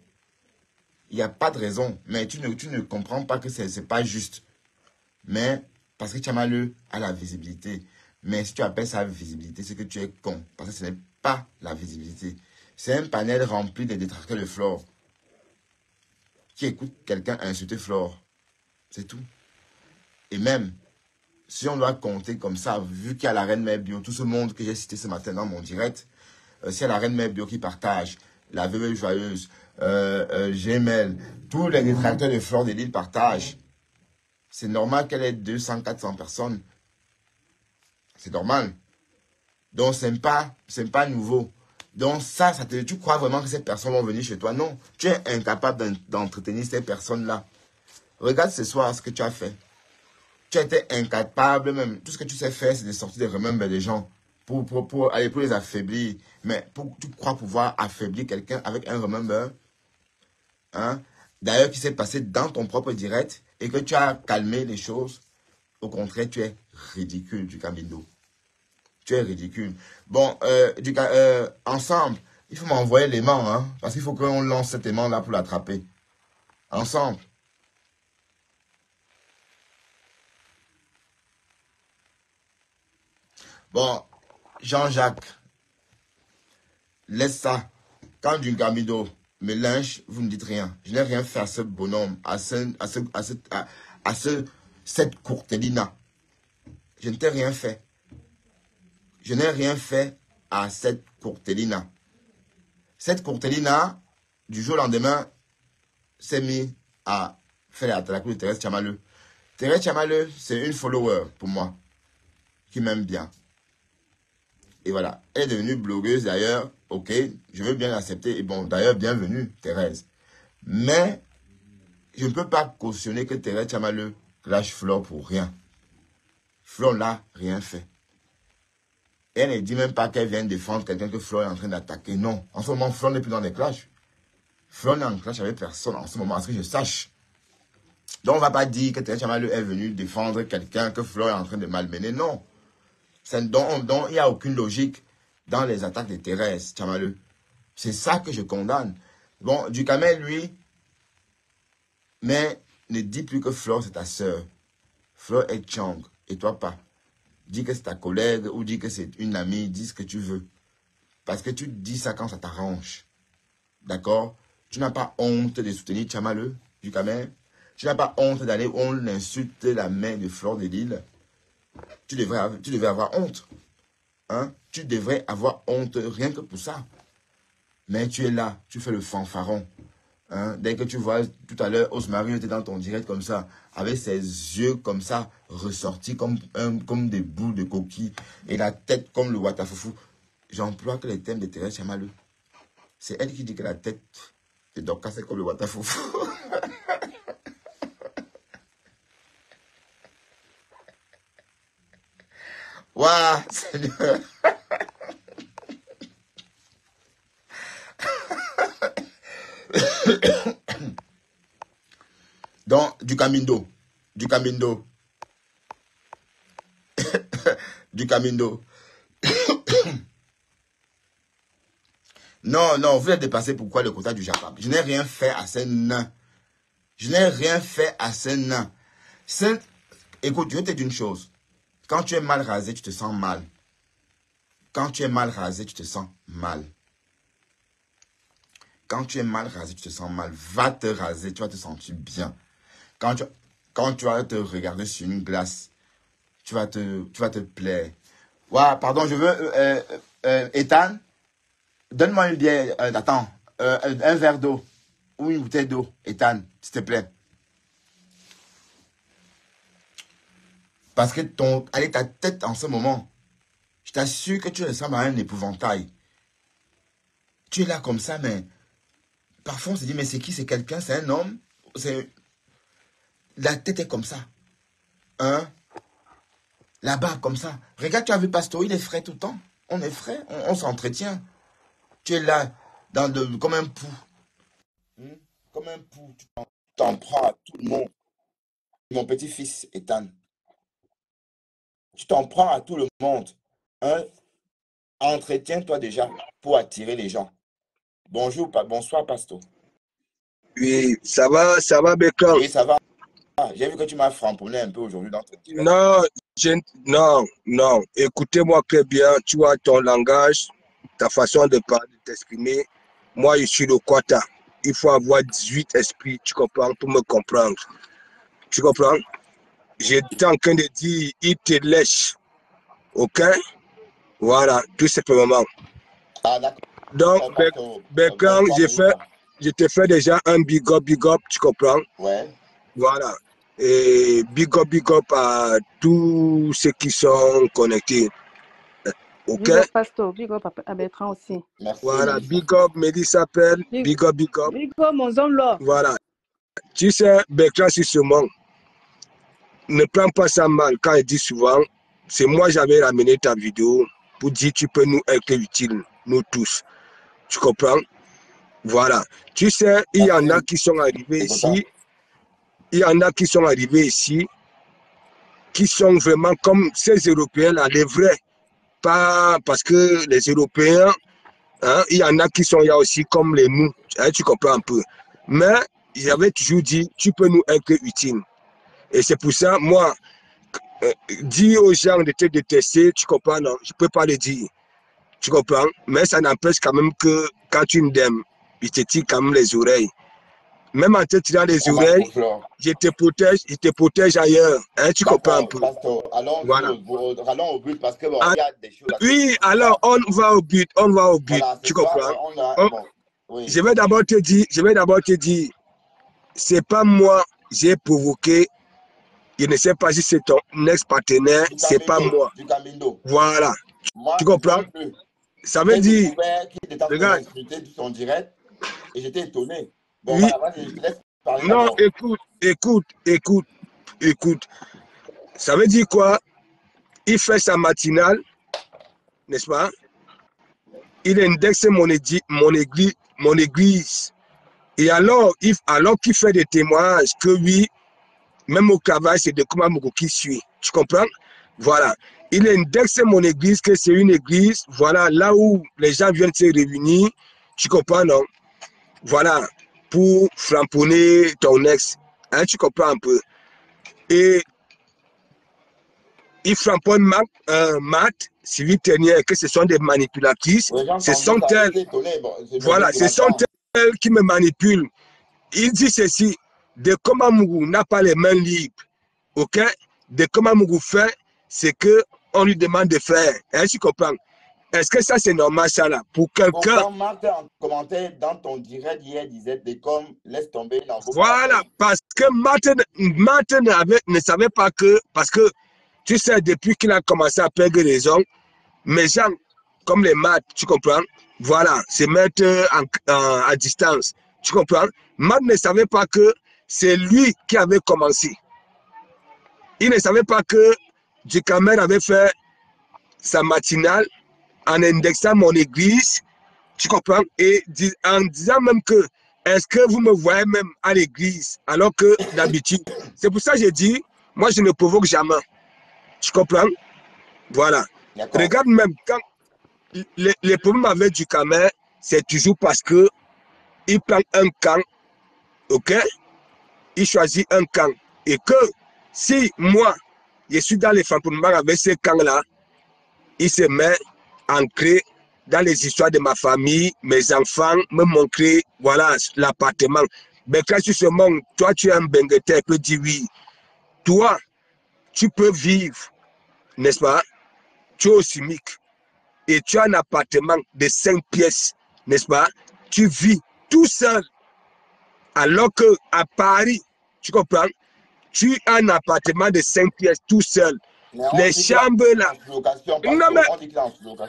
Il n'y a pas de raison. Mais tu ne comprends pas que ce n'est pas juste. Mais parce que Tchamalu a la visibilité. Mais si tu appelles ça visibilité, c'est que tu es con. Parce que ce n'est pas la visibilité. C'est un panel rempli de détracteurs de Flore. Qui écoute quelqu'un insulter Flore. C'est tout. Et même, si on doit compter comme ça, vu qu'il y a la reine Mère Bio, tout ce monde que j'ai cité ce matin dans mon direct, s'il y a la reine Mère Bio qui partage, la veuve joyeuse, Gmail, tous les détracteurs de Fleur de Lys partagent. C'est normal qu'elle ait 200, 400 personnes. C'est normal. Donc, ce n'est pas nouveau. Donc, tu crois vraiment que ces personnes vont venir chez toi? Non. Tu es incapable d'entretenir ces personnes-là. Regarde ce soir ce que tu as fait. Tu étais incapable même. Tout ce que tu sais faire, c'est de sortir des remembres des gens. Pour les affaiblir. Mais tu crois pouvoir affaiblir quelqu'un avec un remember? Hein? D'ailleurs, qui s'est passé dans ton propre direct et que tu as calmé les choses. Au contraire, tu es ridicule du Camino. Tu es ridicule. Bon, ensemble, il faut m'envoyer l'aimant, hein, parce qu'il faut qu'on lance cet aimant-là pour l'attraper. Ensemble. Bon, Jean-Jacques, laisse ça. Quand du Gamido me lynche, vous ne dites rien. Je n'ai rien fait à ce bonhomme, à cette courtelina. Je ne t'ai rien fait. Je n'ai rien fait à cette courtelina. Cette courtelina, du jour au lendemain, s'est mise à faire la cour de Thérèse Tchamalu. Thérèse Tchamalu, c'est une follower pour moi, qui m'aime bien. Et voilà, elle est devenue blogueuse d'ailleurs, ok, je veux bien l'accepter. Et bon, d'ailleurs, bienvenue Thérèse. Mais, je ne peux pas cautionner que Thérèse Tchamalu lâche Flore pour rien. Flore n'a rien fait. Elle ne dit même pas qu'elle vient défendre quelqu'un que Flore est en train d'attaquer. Non. En ce moment, Flore n'est plus dans les clashs. Flore n'est en clash avec personne en ce moment, à ce que je sache. Donc, on ne va pas dire que Thérèse Tchamalu est venue défendre quelqu'un que Flore est en train de malmener. Non. Donc, il n'y a aucune logique dans les attaques de Thérèse Tchamalu. C'est ça que je condamne. Bon, Ducamel, lui, mais ne dis plus que Flore, c'est ta sœur. Flore est Chang, et toi pas. Dis que c'est ta collègue ou dis que c'est une amie, dis ce que tu veux. Parce que tu dis ça quand ça t'arrange. D'accord? Tu n'as pas honte de soutenir Tchamaleu du Camer. Tu n'as pas honte d'aller où on insulte la mère de Fleur de Lille. Tu devrais avoir honte. Hein? Tu devrais avoir honte rien que pour ça. Mais tu es là, tu fais le fanfaron. Hein? Dès que tu vois tout à l'heure, Osmarie était dans ton direct comme ça, avec ses yeux comme ça, ressortis comme des boules de coquille, et la tête comme le Watafoufou. J'emploie que les thèmes de Thérèse Chamaleu. C'est elle qui dit que la tête de Dorcas c'est comme le Watafoufou. Waouh, Seigneur. Donc, du Camindo. Du Camindo. Du Camindo. Non, non, vous êtes dépassé pourquoi le quota du Japon. Je n'ai rien fait à ces nains. Je n'ai rien fait à ces nains. Écoute, je vais te dire une chose. Quand tu es mal rasé, tu te sens mal. Quand tu es mal rasé, tu te sens mal. Quand tu es mal rasé, tu te sens mal. Va te raser, tu vas te sentir bien. Quand tu vas te regarder sur une glace, tu vas te plaire. Ouais, pardon, je veux... Ethan, donne-moi une bière. Attends, un verre d'eau. Ou une bouteille d'eau. Ethan, s'il te plaît. Parce que avec ta tête en ce moment, je t'assure que tu ressembles à un épouvantail. Tu es là comme ça, mais parfois on se dit, mais c'est qui? C'est quelqu'un? C'est un homme? La tête est comme ça. Hein? La barbe comme ça. Regarde, tu as vu Pasto, il est frais tout le temps. On est frais, on s'entretient. Tu es là, comme un pou. Comme un pou. Tu t'en prends à tout le monde. Mon petit-fils, Ethan. Tu t'en prends à tout le monde. Hein? Entretiens-toi déjà pour attirer les gens. Bonjour, bonsoir, Pasto. Oui, ça va, Beckham. Oui, ça va. J'ai vu que tu m'as framponné un peu aujourd'hui dans ton direct. Non. Écoutez-moi très bien. Tu vois ton langage, ta façon de parler, de t'exprimer. Moi, je suis le Kwata. Il faut avoir 18 esprits, tu comprends, pour me comprendre. Tu comprends? J'étais en train de dire, il te lèche. OK? Voilà, tout simplement. Ah, d'accord. Donc, Beckham, je te fais déjà un big up, tu comprends? Ouais. Voilà. Et big up à tous ceux qui sont connectés. OK? Big up Pasto, big up à Bertrand aussi. Merci. Voilà, big up, Mehdi s'appelle, big up. Big up mon zone là. Voilà. Tu sais, Bertrand, sur ce moment, ne prends pas ça mal quand il dit souvent, c'est moi j'avais ramené ta vidéo pour dire tu peux nous être utile, nous tous. Tu comprends? Voilà. Tu sais, il y en a qui sont arrivés ici. Il y en a qui sont arrivés ici, qui sont vraiment comme ces Européens-là, les vrais. Pas parce que les Européens, hein, il y en a qui sont là aussi comme les nous. Hein, tu comprends un peu. Mais j'avais toujours dit, tu peux nous être utile. Et c'est pour ça, moi, dire aux gens de te détester, tu comprends, non, je ne peux pas le dire. Tu comprends? Mais ça n'empêche quand même que quand tu m'aimes, il te tire quand même les oreilles. Même en te tirant les oreilles, je te protège ailleurs. Hein, tu comprends un peu? Allons au but parce que bon, il y a des choses. Oui, alors on va au but, voilà, tu comprends? Oui. Je vais d'abord te dire, c'est pas moi, j'ai provoqué. Je ne sais pas si c'est ton ex-partenaire, c'est pas moi. Voilà. Moi, tu comprends? Ça veut dire. Regarde. Son direct et j'étais étonné. Bon, oui. voilà, je te laisse parler. Non, écoute. Ça veut dire quoi? Il fait sa matinale, n'est-ce pas? Il indexe mon église. Et alors qu'il fait des témoignages que oui, même au travail, c'est de Kumamoko qui suit. Tu comprends? Voilà. Il indexe mon église, que c'est une église, voilà, là où les gens viennent se réunir. Tu comprends, non? Voilà. Pour framponner ton ex. Hein, tu comprends un peu? Et il framponne Matt, Sylvie Ternier, que ce sont des manipulatrices. Ce sont elles. Voilà, ce sont elles. qui me manipule. Il dit ceci, de comment Mougou n'a pas les mains libres, ok? De comment Mougou fait ce qu'on lui demande de faire. Est-ce que tu comprends? Est-ce que ça c'est normal ça là? Pour quelqu'un... Pourtant, Marthe en commentaire dans ton direct hier disait de comme laisse tomber dans vos Voilà, parce que Martin ne savait pas que, parce que tu sais, depuis qu'il a commencé à perdre raison, mes gens, comme les maths, tu comprends? Voilà, se mettre à distance. Tu comprends? Matt ne savait pas que c'est lui qui avait commencé. Il ne savait pas que Ducamer avait fait sa matinale en indexant mon église. Tu comprends? Et en disant même que est-ce que vous me voyez même à l'église alors que d'habitude? C'est pour ça que j'ai dit, moi je ne provoque jamais. Tu comprends? Voilà. Regarde même quand les problèmes avec Ducamer, c'est toujours parce que il prend un camp, ok? Il choisit un camp. Et que si moi, je suis dans les frontements avec ce camp-là, il se met ancré dans les histoires de ma famille, mes enfants, me montrer, voilà, l'appartement. Mais quand tu se montres, toi, tu es un bengueté, tu peux dire oui. Toi, tu peux vivre, n'est-ce pas? Tu es au CIMIC et tu as un appartement de 5 pièces, n'est-ce pas? Tu vis tout seul. Alors que à Paris, tu comprends? Tu as un appartement de 5 pièces tout seul. Les chambres là. Non,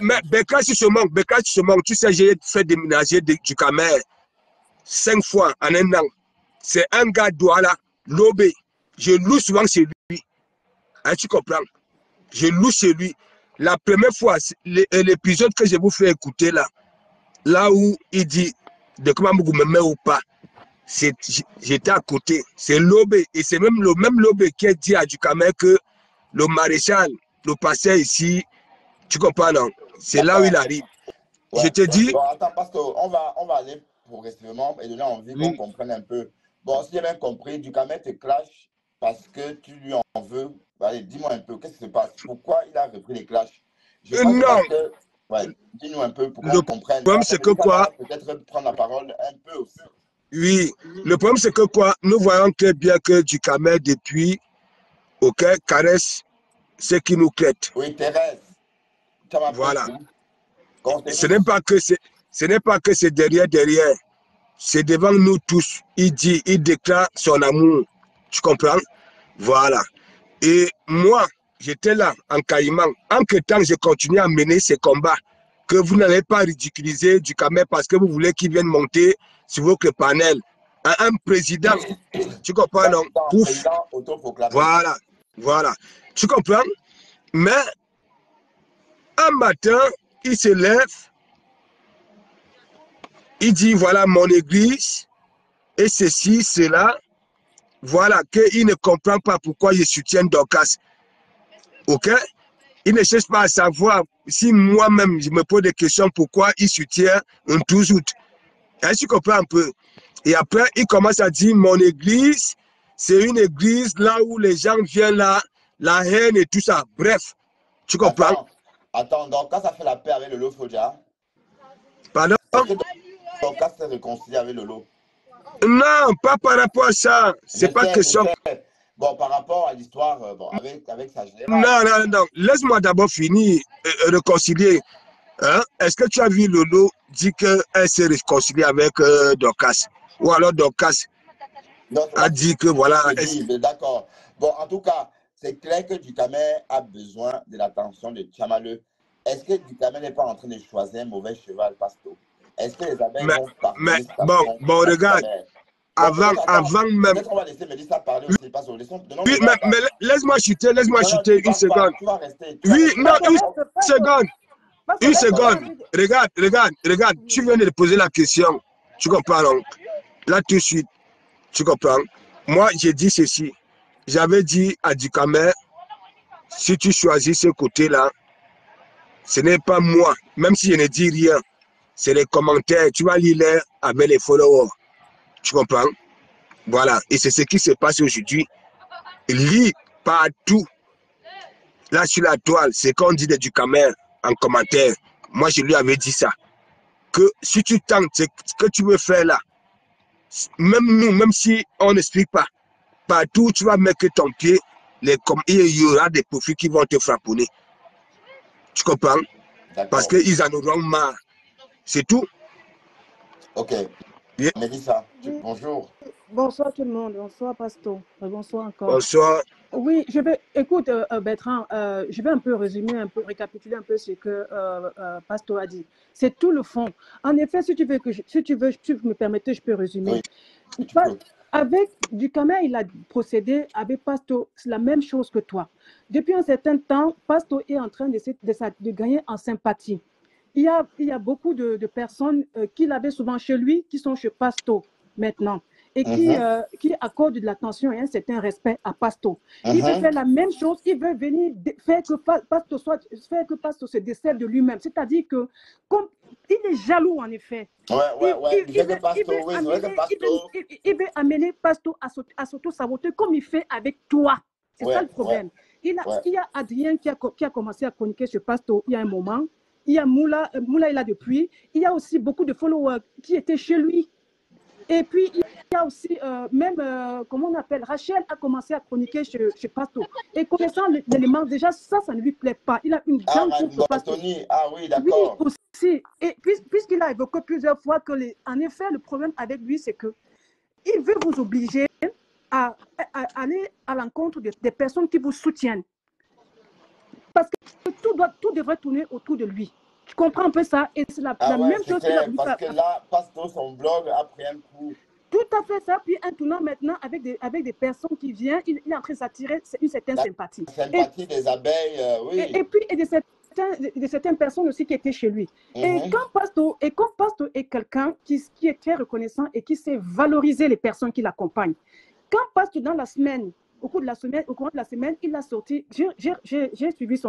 mais Beka, si se manque, tu sais, j'ai fait déménager du Camer 5 fois en un an. C'est un gars Douala, Lobé. Je loue souvent chez lui. Hein, tu comprends? Je loue chez lui. La première fois, l'épisode que je vous fais écouter là où il dit de comment vous me met ou pas, j'étais à côté. C'est Lobé. Et c'est même le même Lobé qui a dit à Ducamer que le maréchal, le passé ici, tu comprends, non? C'est là où il arrive. Ouais. Je te dis... Bon, attends, parce qu'on va aller progressivement et donner envie qu'on comprenne un peu. Bon, si j'ai bien compris, Ducamer te clash parce que tu lui en veux. Allez, dis-moi un peu, qu'est-ce qui se passe? Pourquoi il a repris les clashs? Je pense non. Que, ouais, dis-nous un peu pour qu'on comprenne. Le problème, c'est que quoi? Peut-être prendre la parole un peu aussi. Oui, le problème, c'est que quoi? Nous voyons très bien que Ducamer, depuis, ok, caresse ce qui nous crête. Oui, Thérèse. Voilà. Ce n'est pas que c'est derrière. C'est devant nous tous. Il déclare son amour. Tu comprends? Voilà. Et moi, j'étais là, en Caïman. Entre-temps, je continue à mener ces combats. Que vous n'allez pas ridiculiser Ducamer parce que vous voulez qu'il vienne monter sur votre panel. Un président, tu comprends, non? Pouf. Voilà. Tu comprends? Mais, un matin, il se lève, il dit, voilà mon église, et ceci, cela. Voilà, qu'il ne comprend pas pourquoi je soutiens Dorcas. Ok? Il ne cherche pas à savoir si moi-même, je me pose des questions pourquoi il soutient un 12 août. Est-ce que tu comprends un peu? Et après, il commence à dire, mon église, c'est une église là où les gens viennent là, la haine et tout ça. Bref, tu comprends? Attends, Dorcas a fait la paix avec Lolo Fodja. Pardon? Dorcas s'est réconcilié avec Lolo. Non, pas par rapport à ça. C'est pas question. Bon, par rapport à l'histoire, bon, avec sa générale. Non. Laisse-moi d'abord finir, réconcilier. Hein? Est-ce que tu as vu Lolo dire qu'elle s'est réconciliée avec Dorcas? Ou alors Dorcas a dit que voilà. Oui, d'accord. Bon, en tout cas, c'est clair que Ducamer a besoin de l'attention de Tchamaleu. Est-ce que Ducamer n'est pas en train de choisir un mauvais cheval, Pasto? Est-ce que les abeilles vont partir? Bon, regarde. Avant même. On va laisser Mélissa parler aussi. Oui, mais laisse-moi chuter une seconde. Tu vas rester. Oui, non, une seconde. Regarde. Tu viens de poser la question. Tu comprends, donc? Là, tout de suite. Tu comprends? Moi, j'ai dit ceci. J'avais dit à Ducamer, si tu choisis ce côté-là, ce n'est pas moi. Même si je ne dis rien, c'est les commentaires. Tu vas lire avec les followers. Tu comprends? Voilà. Et c'est ce qui se passe aujourd'hui. Lis partout. Là, sur la toile, c'est qu'on dit de Ducamer en commentaire. Moi, je lui avais dit ça. que si tu tentes ce que tu veux faire là, même nous, même si on n'explique pas, partout où tu vas mettre ton pied, il y aura des profils qui vont te frapponner. Tu comprends? Parce qu'ils en auront marre. C'est tout. Ok. Bien. Mélissa, Oui. bonjour. Bonsoir tout le monde. Bonsoir, Pasto. Bonsoir encore. Bonsoir. Oui, écoute, Bertrand, je vais un peu résumer, un peu récapituler un peu ce que Pasto a dit. C'est tout le fond. En effet, si tu me permettais, je peux résumer. Oui, avec Ducamer, il a procédé avec Pasto, c'est la même chose que toi. Depuis un certain temps, Pasto est en train de gagner en sympathie. Il y a beaucoup de personnes qu'il avait souvent chez lui, qui sont chez Pasto maintenant, et qui accordent de l'attention et un certain respect à Pasto. Il veut faire la même chose, il veut venir faire que Pasto se décède de lui-même. C'est-à-dire que, comme il est jaloux en effet. Il veut amener Pasto à s'auto-saboter comme il fait avec toi. C'est ça le problème. Il y a Adrien qui a commencé à chroniquer sur Pasto il y a un moment. Il y a Moula, il est là depuis. Il y a aussi beaucoup de followers qui étaient chez lui. Et puis, il y a aussi, comment on appelle, Rachel a commencé à chroniquer chez Pasto. Et connaissant l'élément, déjà, ça ne lui plaît pas. Il a une dent contre Pasto. Ah oui, d'accord. Oui, aussi. Et puisqu'il a évoqué plusieurs fois que, en effet, le problème avec lui, c'est que il veut vous obliger à aller à l'encontre des personnes qui vous soutiennent. Parce que tout devrait tourner autour de lui. Tu comprends un peu ça? Et c'est la même chose qu'il a voulu faire. Parce que là, Pasto, son blog a pris un coup. Tout à fait ça. Puis un tournant maintenant avec des personnes qui viennent, il est en train de s'attirer une certaine sympathie. Sympathie des abeilles, oui. Et puis de certaines personnes aussi qui étaient chez lui. Et quand Pasto est quelqu'un qui est très reconnaissant et qui sait valoriser les personnes qui l'accompagnent. Quand Pasto, dans la semaine, au cours de la semaine, il a sorti, j'ai suivi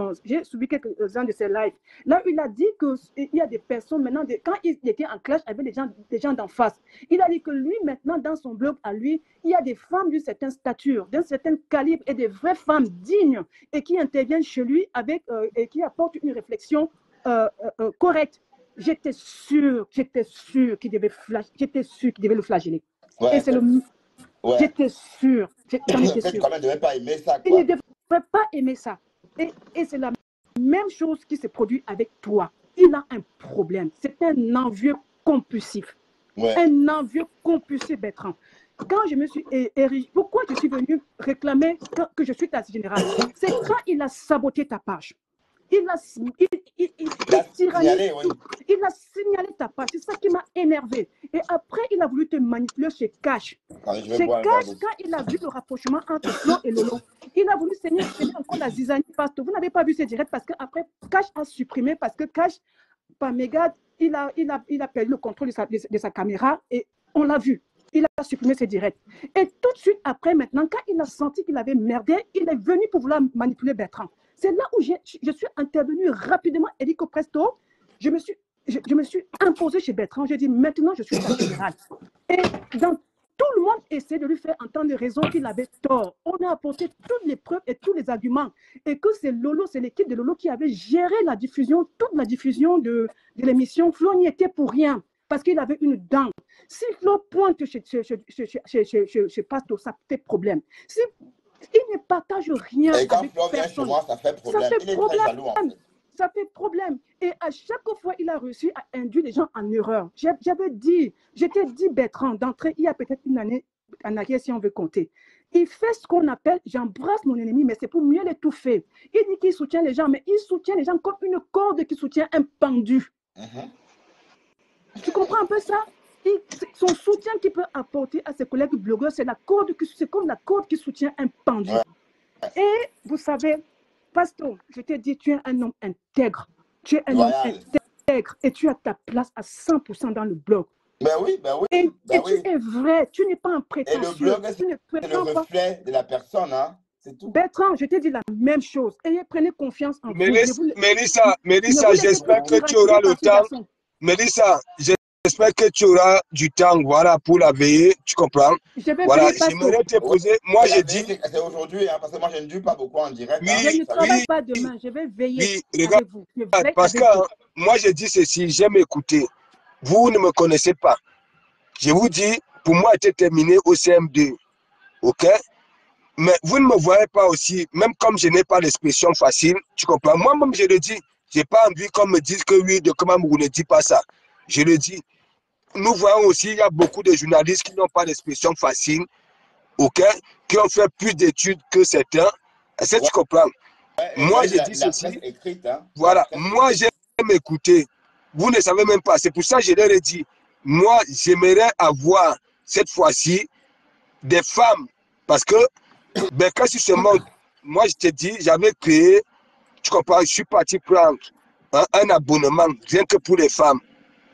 quelques-uns de ses lives. Là, il a dit qu'il y a des personnes maintenant, quand il était en clash avec des gens d'en face, il a dit que lui, maintenant, dans son blog à lui, il y a des femmes d'une certaine stature, d'un certain calibre et des vraies femmes dignes et qui interviennent chez lui et qui apportent une réflexion correcte. J'étais sûr qu'il devait le flageller. Et c'est le... J'étais sûre. J'en étais sûre. Il ne devait pas aimer ça. Il ne devrait pas aimer ça. Et c'est la même chose qui se produit avec toi. Il a un problème. C'est un envieux compulsif. Un envieux compulsif, Bertrand. Quand je me suis érigée, pourquoi je suis venue réclamer que je suis ta générale? C'est quand il a saboté ta page. Il a signalé ta page. C'est ça qui m'a énervé. Et après, il a voulu te manipuler chez Cash. Chez Cash, quand il a vu le rapprochement entre Flo et Lolo, il a voulu saigner encore la zizanie Pasto. Vous n'avez pas vu ces directs parce qu'après, Cash a supprimé parce que Cash, par méga, il a perdu le contrôle de sa caméra et on l'a vu. Il a supprimé ses directs. Et tout de suite après, maintenant, quand il a senti qu'il avait merdé, il est venu pour vouloir manipuler Bertrand. C'est là où je suis intervenue rapidement, Erico Presto. Je me suis imposée chez Bertrand. J'ai dit, maintenant, je suis la générale. Et tout le monde essaie de lui faire entendre raison qu'il avait tort. On a apporté toutes les preuves et tous les arguments. Et que c'est Lolo, c'est l'équipe de Lolo qui avait géré la diffusion, toute la diffusion de l'émission. Flo n'y était pour rien. Parce qu'il avait une dent. Si Flo pointe chez Pasto, ça fait problème. Si il ne partage rien et quand avec Flo vient chez moi, ça fait problème. Il est très jaloux, en fait. Ça fait problème. Et à chaque fois, il a réussi à induire les gens en erreur. J'étais dit, Bertrand, d'entrée, il y a peut-être une année en arrière, si on veut compter. Il fait ce qu'on appelle, j'embrasse mon ennemi, mais c'est pour mieux l'étouffer. Il dit qu'il soutient les gens, mais il soutient les gens comme une corde qui soutient un pendu. Tu comprends un peu ça? Son soutien qu'il peut apporter à ses collègues blogueurs, c'est comme la corde qui soutient un pendu. Et vous savez, Pasto, je t'ai dit, tu es un homme intègre. Tu es un homme intègre et tu as ta place à 100% dans le blog. Ben oui. Et tu es vrai, tu n'es pas un prétentieux. Et le blog, c'est le reflet de la personne, hein? C'est tout. Bertrand, je t'ai dit la même chose. Et prenez confiance en vous. Mélissa, j'espère que tu auras le temps. Mélissa, j'espère que tu auras du temps, voilà, pour la veiller, tu comprends? Voilà, j'aimerais te poser, moi j'ai dit... C'est aujourd'hui, hein, parce que moi je ne dure pas beaucoup en direct. Oui, je ne travaille pas demain, je vais veiller avec vous. Parce que moi j'ai dit ceci, j'aime écouter. Vous ne me connaissez pas. Je vous dis, pour moi, j'étais terminé au CM2. OK? Mais vous ne me voyez pas aussi, même comme je n'ai pas l'expression facile, tu comprends? Moi-même, je le dis. Je n'ai pas envie qu'on me dise que oui, de comment vous ne dites pas ça. Je le dis. Nous voyons aussi, il y a beaucoup de journalistes qui n'ont pas d'expression facile, OK? Qui ont fait plus d'études que certains. Est-ce que tu comprends? Moi, je dis ceci. Écrite, hein? Voilà. Moi, j'aime écouter. Vous ne savez même pas. C'est pour ça que je leur ai dit. Moi, j'aimerais avoir cette fois-ci des femmes. Parce que, ben, quand je monte, moi, je te dis, j'avais créé, tu comprends, je suis parti prendre un abonnement, rien que pour les femmes,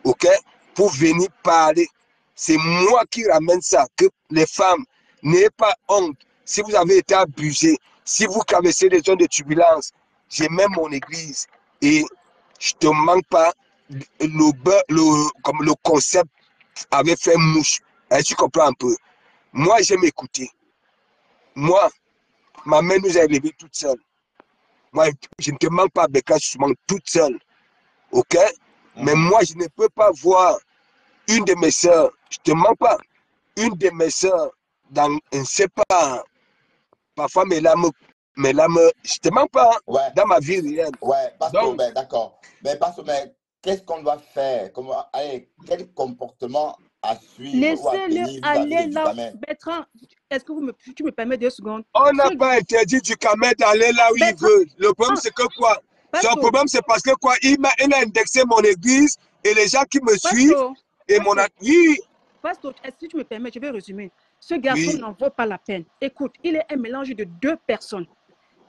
OK, pour venir parler. C'est moi qui ramène ça, que les femmes, n'ayez pas honte. Si vous avez été abusés, si vous traversez des zones de turbulence, j'ai même mon église et je te manque pas, comme le concept avait fait mouche. Et tu comprends un peu. Moi, j'aime écouter. Moi, ma mère nous a élevés toute seule. Moi, je ne te manque pas, Becca, je manque toute seule. OK? Mais moi, je ne peux pas voir une de mes soeurs, je ne te mens pas, une de mes soeurs, dans, je ne sais pas, parfois mes larmes, je ne te mens pas, dans ma vie réelle. Ouais, Pastor, ben, d'accord. Mais Pastor, mais qu'est-ce qu'on doit faire? Allez, quel comportement à suivre? Laissez-le aller là. Bertrand, est-ce que tu me permets 2 secondes? On n'a pas interdit du Camel d'aller là où il veut. Le problème, c'est que quoi? Son problème, c'est parce que quoi? Il a indexé mon église et les gens qui me suivent et mon ami. Pastor, est-ce que tu me permets? Je vais résumer. Ce garçon n'en vaut pas la peine. Écoute, il est un mélange de 2 personnes,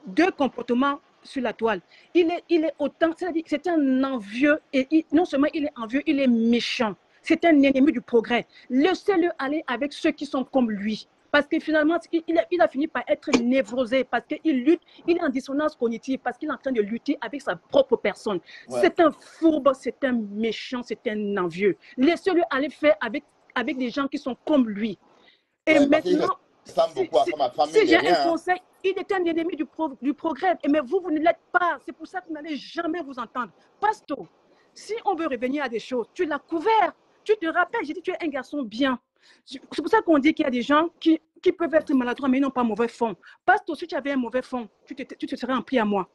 2 comportements sur la toile. Il est autant, c'est-à-dire c'est un envieux et non seulement il est envieux, il est méchant. C'est un ennemi du progrès. Laissez-le aller avec ceux qui sont comme lui. Parce que finalement, il a fini par être névrosé, parce qu'il lutte, il est en dissonance cognitive, parce qu'il est en train de lutter avec sa propre personne. Ouais. C'est un fourbe, c'est un méchant, c'est un envieux. Laissez-le aller faire avec des gens qui sont comme lui. Et maintenant, si j'ai un conseil, il est un ennemi du progrès. Mais vous ne l'êtes pas. C'est pour ça que vous n'allez jamais vous entendre. Pastor, si on veut revenir à des choses, tu l'as couvert. Tu te rappelles, j'ai dit tu es un garçon bien. C'est pour ça qu'on dit qu'il y a des gens qui peuvent être maladroits, mais ils n'ont pas mauvais fond. Pastor, si tu avais un mauvais fond, tu te serais rempli à moi.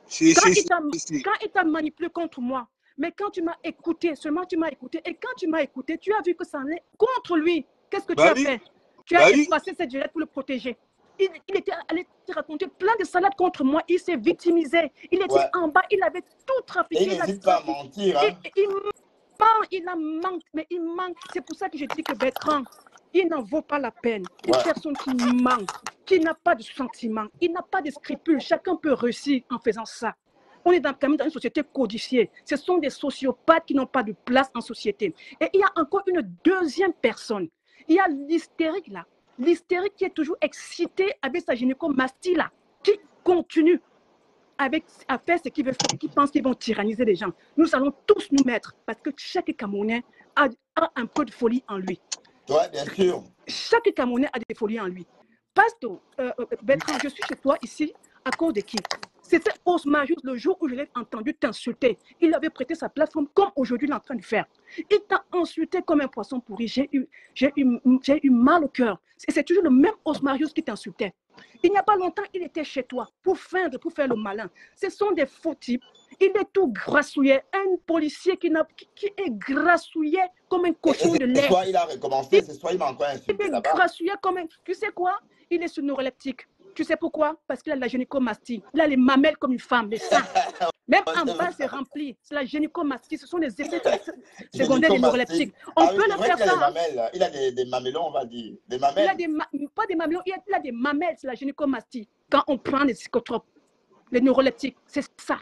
Quand il t'a manipulé contre moi, mais quand tu m'as écouté, seulement tu m'as écouté, et quand tu m'as écouté, tu as vu que ça allait contre lui. Qu'est-ce que tu as fait? Tu as effacé cette gélette pour le protéger. Il était allé te raconter plein de salades contre moi. Il s'est victimisé. Il était en bas. Il avait tout trafiqué. Et il n'hésite pas à mentir. Hein? Il a manqué. Mais il manque. C'est pour ça que je dis que Bertrand, il n'en vaut pas la peine. Une personne qui manque, qui n'a pas de sentiments, il n'a pas de scrupules. Chacun peut réussir en faisant ça. On est quand même dans une société codifiée. Ce sont des sociopathes qui n'ont pas de place en société. Et il y a encore une deuxième personne. Il y a l'hystérique là. L'hystérique qui est toujours excité avec sa gynécomastie là, qui continue à faire ce qu'il veut faire, qui pense qu'ils vont tyranniser les gens. Nous allons tous nous mettre, parce que chaque Camerounais a un peu de folie en lui. Oui, bien sûr. Chaque Camerounais a des folies en lui. Pastor, Bertrand, je suis chez toi ici à cause de qui? C'était Osmarius le jour où je l'ai entendu t'insulter. Il avait prêté sa plateforme comme aujourd'hui il est en train de faire. Il t'a insulté comme un poisson pourri. J'ai eu mal au cœur. C'est toujours le même Osmarius qui t'insultait. Il n'y a pas longtemps, il était chez toi pour faire le malin. Ce sont des faux types. Il est tout grassouillet. Un policier qui est grassouillet comme un cochon de lait. Soit il a recommencé, c'est soit il m'a encore insulté. Il est grassouillet comme un... Tu sais quoi? Il est sur neuroleptique. Tu sais pourquoi? Parce qu'il a la gynécomastie. Il a les mamelles comme une femme, les seins. Même en bas, c'est rempli. C'est la gynécomastie. Ce sont des effets secondaires des neuroleptiques. On peut le faire ça. Il a des mamellons, on va dire. Des mamelles. Pas des mamellons, il a des mamelles. C'est la gynécomastie. Quand on prend les psychotropes, les neuroleptiques, c'est ça.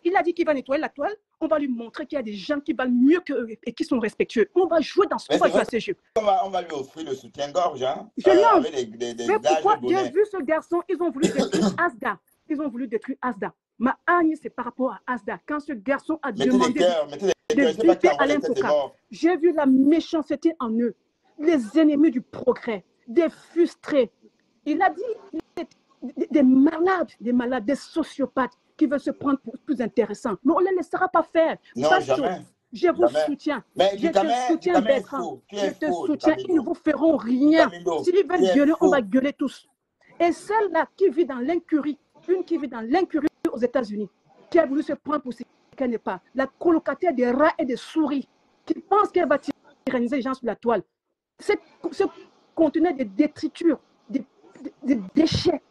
Il a dit qu'il va nettoyer la toile. On va lui montrer qu'il y a des gens qui valent mieux qu'eux et qui sont respectueux. On va jouer dans ces jeux. On va lui offrir le soutien-gorge. Hein, mais pourquoi j'ai vu ce garçon, ils ont voulu détruire Asda. Ils ont voulu détruire Asda. Ma haine, c'est par rapport à Asda. Quand ce garçon a demandé de buter Alain Foka, j'ai vu la méchanceté en eux. Les ennemis du progrès, des frustrés. Il a dit des malades, des sociopathes qui veulent se prendre pour plus intéressants. Mais on ne les laissera pas faire. Non, jamais. Je vous soutiens. Mais Je te soutiens, Bertrand. Je te soutiens. Ils ne vous feront rien. S'ils veulent gueuler, on va gueuler tous. Et celle-là qui vit dans l'incurie, une qui vit dans l'incurie aux États-Unis, qui a voulu se prendre pour ce qu'elle n'est pas, la colocataire des rats et des souris, qui pense qu'elle va tyranniser les gens sur la toile. Ce contenait des détritus, des déchets.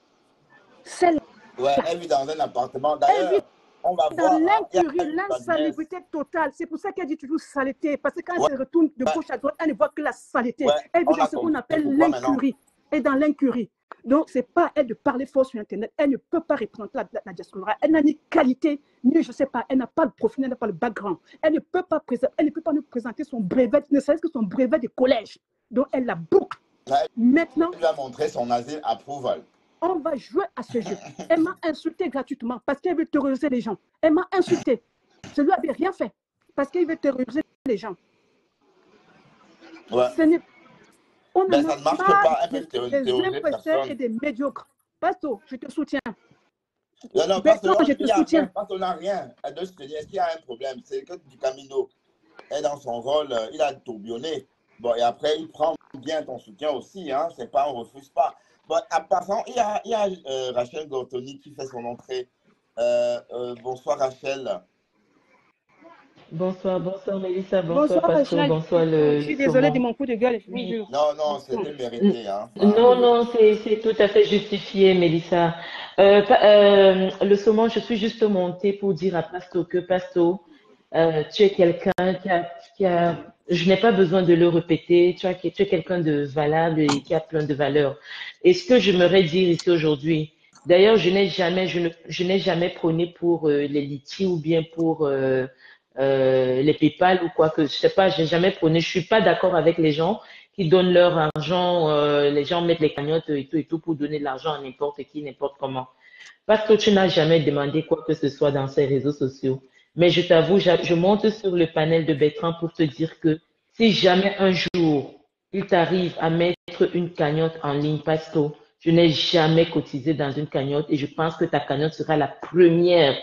Celle-là. Ouais, elle vit dans un appartement. D'ailleurs, on va voir. Dans l'incurie, l'insalubrité totale. C'est pour ça qu'elle dit toujours saleté. Parce que quand elle se retourne de gauche à droite, elle ne voit que la saleté. Elle vit dans ce qu'on appelle l'incurie. Et dans l'incurie. Donc, ce n'est pas elle de parler fort sur Internet. Elle ne peut pas représenter la diaspora. Elle n'a ni qualité, ni je ne sais pas. Elle n'a pas le profil, elle n'a pas le background. Elle ne peut pas nous présenter son brevet, ne serait-ce que son brevet de collège. Donc, elle la boucle. Maintenant, elle lui a montré son asile approval. On va jouer à ce jeu. Elle m'a insulté gratuitement parce qu'elle veut terroriser les gens. Elle m'a insulté. Je ne lui avais rien fait parce qu'elle veut terroriser les gens. Ouais. On ne ça ne marche pas. Des imposteurs et des médiocres. Pasto, je te soutiens. Non, Pasto, je te soutiens. Pasto n'a rien. Est-ce qu'il y a un problème? C'est que du Camino est dans son rôle, il a tourbillonné. Bon, et après, il prend bien ton soutien aussi. Hein. C'est pas, on ne refuse pas. Bon, à passant, il y a Rachel Gortoni qui fait son entrée. Bonsoir Rachel. Bonsoir Mélissa, bonsoir Pasto, bonsoir le... Je suis désolée de mon coup de gueule. Oui. Non, c'était mérité. Hein. Non, c'est tout à fait justifié, Mélissa. Le saumon, je suis juste montée pour dire à Pasto que Pasto, tu es quelqu'un qui a... Je n'ai pas besoin de le répéter, tu es quelqu'un de valable et qui a plein de valeurs. Et ce que j'aimerais dire ici aujourd'hui, d'ailleurs, je n'ai jamais prôné pour les litis ou bien pour les PayPal ou quoi que je sais pas, j'ai jamais prôné. Je suis pas d'accord avec les gens qui donnent leur argent, les gens mettent les cagnottes et tout pour donner de l'argent à n'importe qui, n'importe comment. Parce que tu n'as jamais demandé quoi que ce soit dans ces réseaux sociaux. Mais je t'avoue, je monte sur le panel de Bertrand pour te dire que si jamais un jour il t'arrive à mettre une cagnotte en ligne, Pasto, je n'ai jamais cotisé dans une cagnotte et je pense que ta cagnotte sera la première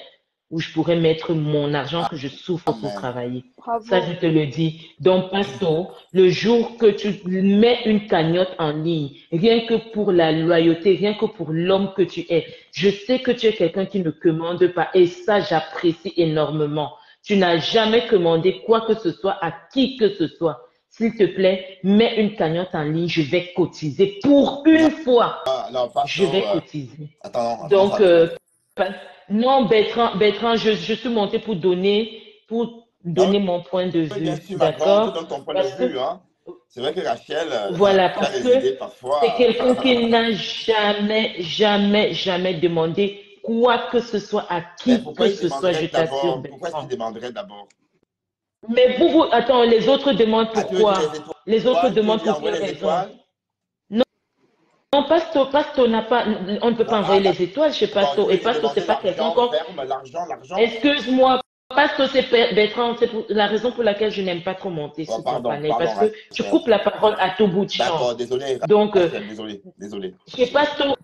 où je pourrais mettre mon argent que je souffre pour travailler. Bravo. Ça, je te le dis. Donc, Pasto, le jour que tu mets une cagnotte en ligne, rien que pour la loyauté, rien que pour l'homme que tu es, je sais que tu es quelqu'un qui ne commande pas et ça, j'apprécie énormément. Tu n'as jamais commandé quoi que ce soit à qui que ce soit. S'il te plaît, mets une cagnotte en ligne, je vais cotiser pour une fois. Non, Pasto, je vais cotiser. Attends, donc, non, Bertrand, je suis montée pour donner mon point de vue. D'accord? Hein. C'est vrai que Rachel, voilà, parce que c'est quelqu'un qui n'a jamais demandé quoi que ce soit à qui que ce soit, je t'assure. Pourquoi est-ce qu'il demanderait d'abord? Mais attends, les autres demandent pourquoi? Les autres demandent pour quelle raison? Non, Pasto n'a pas, on ne peut pas envoyer les étoiles chez Pasto. Et Pasto, c'est pas quelqu'un comme... Excuse-moi, Pasto, c'est Bertrand, c'est la raison pour laquelle je n'aime pas trop monter sur ton panel. Parce que tu coupes la parole à tout bout de champ. D'accord, désolé. Donc, désolé. Chez Pasto,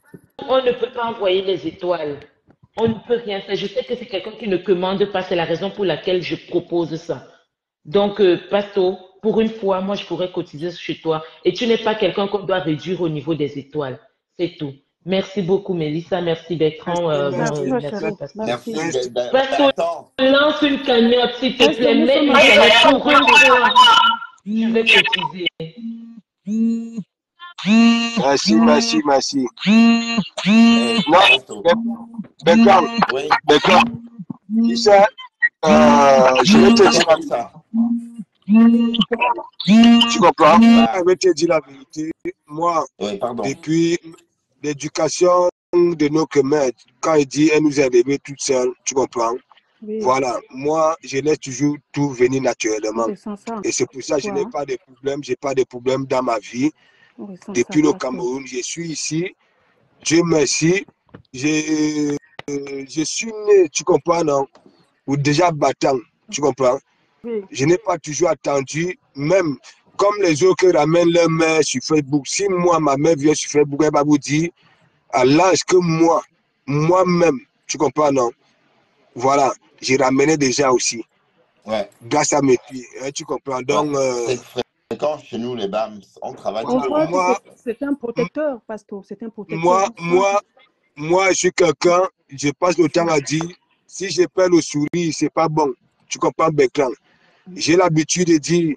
on ne peut pas envoyer les étoiles. On ne peut rien faire. Je sais que c'est quelqu'un qui ne commande pas. C'est la raison pour laquelle je propose ça. Donc, Pasto, pour une fois, moi, je pourrais cotiser chez toi. Et tu n'es pas quelqu'un qu'on doit réduire au niveau des étoiles. C'est tout. Merci beaucoup, Mélissa. Merci, Bertrand. Merci. Pasto, lance une cagnotte, s'il te plaît. Mets une cagnotte pour une fois. Je vais cotiser. Merci. Bertrand, tu sais, je vais te dire ça. Tu comprends? Je vais te dire la vérité. Moi, depuis l'éducation de nos communs, quand il dit elle nous a élevés toutes seules, tu comprends? Oui. Voilà, moi, je laisse toujours tout venir naturellement. Et c'est pour ça que je n'ai pas de problème, je n'ai pas de problème dans ma vie. Depuis le Cameroun, je suis ici. Dieu merci. Je suis né, tu comprends, non? Ou déjà battant, tu comprends? Oui. Je n'ai pas toujours attendu, même comme les autres qui ramènent leur mère sur Facebook. Si moi, ma mère vient sur Facebook, elle va vous dire, à l'âge que moi-même, tu comprends, non? Voilà, j'ai ramené des gens aussi. Ouais. grâce à mes filles. Hein, tu comprends? Donc, c'est fréquent chez nous, les BAM. On travaille. On voit moi, que c'est un protecteur, Pasto. C'est un protecteur. moi, je suis quelqu'un, je passe le temps à dire, si je perds le sourire, c'est pas bon. Tu comprends, Beklan? J'ai l'habitude de dire,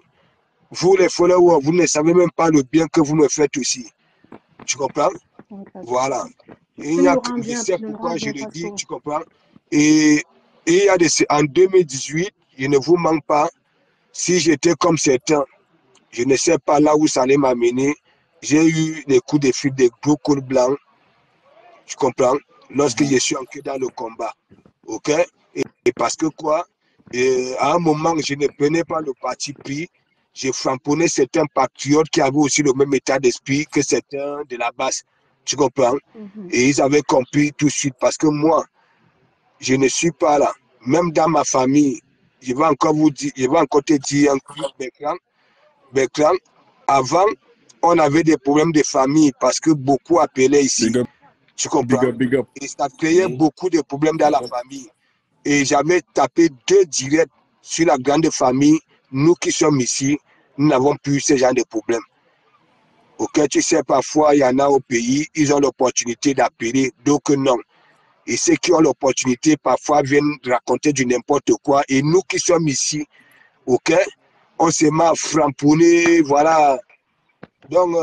vous les followers, vous ne savez même pas le bien que vous me faites aussi. Tu comprends? Voilà. Il y a, je sais pourquoi je le dis, tu comprends? Et il y a en 2018, je ne vous manque pas, si j'étais comme certains, je ne sais pas là où ça allait m'amener. J'ai eu des coups de fil, des gros cols blancs. Tu comprends? Lorsque je suis entré dans le combat. OK? Et parce que quoi? À un moment, je ne prenais pas le parti pris. Je frapponnais certains patriotes qui avaient aussi le même état d'esprit que certains de la base. Tu comprends? Et ils avaient compris tout de suite. Parce que moi, je ne suis pas là. Même dans ma famille, je vais encore te dire un truc, Bertrand. Avant, on avait des problèmes de famille parce que beaucoup appelaient ici. Tu comprends? Big up. Et ça créait beaucoup de problèmes dans la famille. Et j'avais tapé 2 directs sur la grande famille. Nous qui sommes ici, nous n'avons plus ce genre de problèmes. Ok, tu sais, parfois, il y en a au pays, ils ont l'opportunité d'appeler, d'autres non. Et ceux qui ont l'opportunité, parfois, viennent raconter du n'importe quoi. Et nous qui sommes ici, ok, on se met à framponner, voilà. Donc,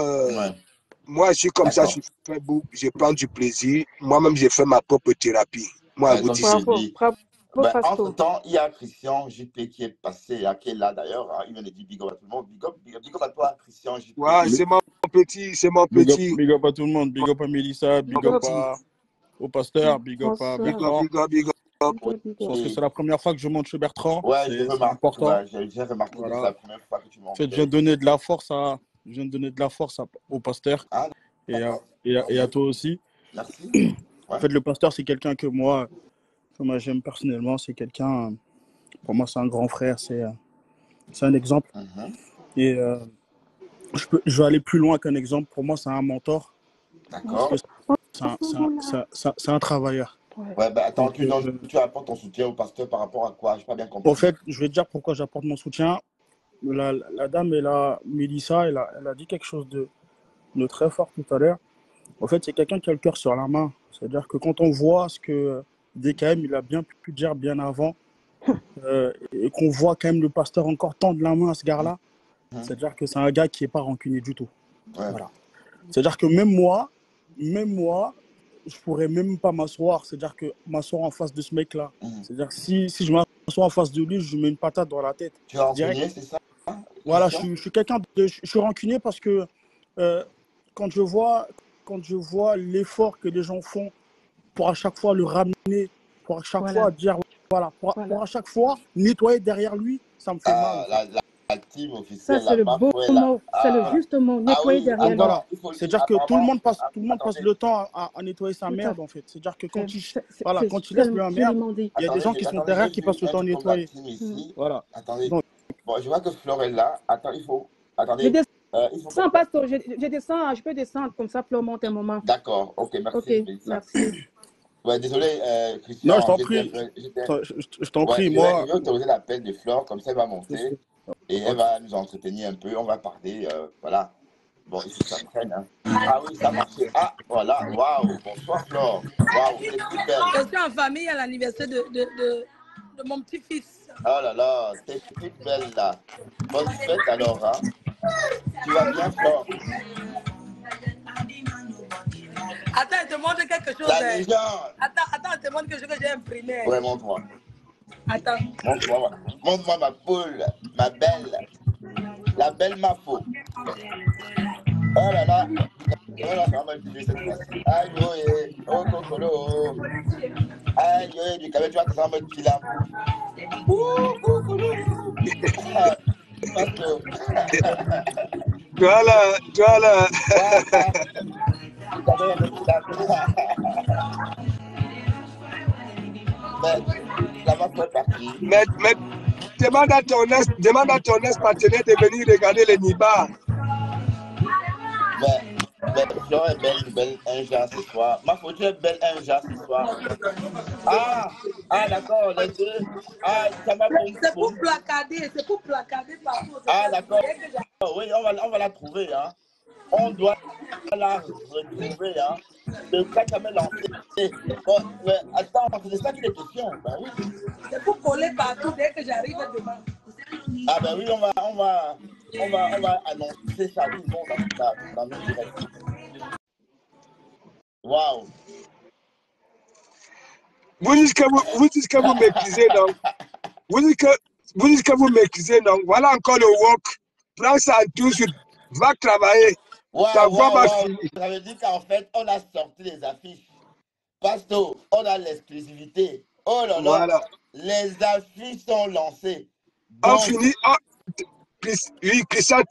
moi, je suis comme ça, je suis Facebook, je prends du plaisir. Moi-même, j'ai fait ma propre thérapie. Moi, vous dites. Entre-temps, il y a Christian JP qui est passé, qui est là d'ailleurs. Hein, il vient de dire big up à tout le monde. Big up à toi, Christian JP. Ouais, c'est mon petit, c'est mon petit. Big up à tout le monde. Big up à Mélissa, big up au pasteur, big up à Bertrand. Big up. Je pense que c'est la première fois que je monte chez Bertrand. Ouais, c'est important. J'ai remarqué que c'est la première fois que tu montes. Je viens de donner de la force au pasteur et à toi aussi. Merci. En fait, le pasteur, c'est quelqu'un que moi j'aime personnellement. C'est quelqu'un, pour moi, c'est un grand frère. C'est un exemple. Et je vais aller plus loin qu'un exemple. Pour moi, c'est un mentor. D'accord. C'est un travailleur. Ouais, bah attends, tu apportes ton soutien au pasteur par rapport à quoi? Je n'ai pas bien compris. En fait, je vais te dire pourquoi j'apporte mon soutien. La dame, Mélissa, elle a dit quelque chose de très fort tout à l'heure. En fait, c'est quelqu'un qui a le cœur sur la main. C'est-à-dire que quand on voit ce que DKM, il a bien pu dire bien avant, et qu'on voit quand même le pasteur encore tendre la main à ce gars-là, c'est-à-dire que c'est un gars qui n'est pas rancunier du tout. Ouais. Voilà. C'est-à-dire que même moi, je pourrais même pas m'asseoir. C'est-à-dire que m'asseoir en face de ce mec-là. C'est-à-dire si je m'assois en face de lui, je lui mets une patate dans la tête. Tu es rancunier, c'est ça? Voilà, je suis quelqu'un je suis rancunier parce que quand je vois l'effort que les gens font pour à chaque fois le ramener, pour à chaque fois dire pour à chaque fois nettoyer derrière lui, ça me fait mal. La team officielle. Ça, c'est le beau mot, c'est le juste mot, nettoyer derrière lui. Voilà. C'est-à-dire que tout le monde passe le temps à nettoyer sa merde, en fait. C'est-à-dire que quand il laisse lui en merde, il y a des gens qui sont derrière qui passent le temps à nettoyer. Voilà. Attendez. Bon, je vois que Flore est là. Attends, il faut. Attendez. Je peux descendre comme ça, Flore monte un moment. D'accord, ok, merci. Ok, merci. Ouais, désolé, Christian. Non, je t'en prie. Je t'en prie, moi. Je vais autoriser l'appel de Flore, comme ça elle va monter. Et elle va nous entretenir un peu. On va parler, voilà. Bon, il faut que ça prenne. Hein. Ah oui, ça marche. Ah, voilà. Waouh. Bonsoir, Flore. Waouh, c'est toute belle. Je suis en famille à l'anniversaire de mon petit-fils. Oh là là, t'es toute belle là. Bonne fête alors, hein. Tu vas bien, Flore? Attends, je te montre quelque chose. La légende. Attends, je te montre quelque chose que j'ai imprimé. Ouais, montre-moi. Attends. Montre-moi ma poule, ma belle. La belle Mafo. Oh là là. Oh là, ça va me cette fois-ci. Aïe, oh, cocolo. Aïe, du cabet, tu vois que ça va me tuer là. Voilà. Mais demande à ton ex partenaire de venir regarder les Niba. Ben, Flore est belle un genre ce soir. Ma photo est belle un genre ce soir. D'accord, les deux. Ça va C'est pour placarder, partout. D'accord. Oui, on va la trouver, hein. On doit la retrouver, hein. Le cas jamais lancé. Bon, mais attends, c'est ça qui est question. Ben oui. C'est pour coller partout dès que j'arrive demain. Ben oui, on va annoncer ça à tout le monde dans nos directs. Waouh. Vous dites que vous maîtrisez, donc. Vous dites que vous maîtrisez, donc. Voilà encore le work. Prends ça tout de suite. Va travailler. Ta voix va finir. Ça veut dire qu'en fait, on a sorti les affiches. Pasto, on a l'exclusivité. Oh là là. Voilà. Les affiches sont lancées. Donc, on finit. Oui, Christian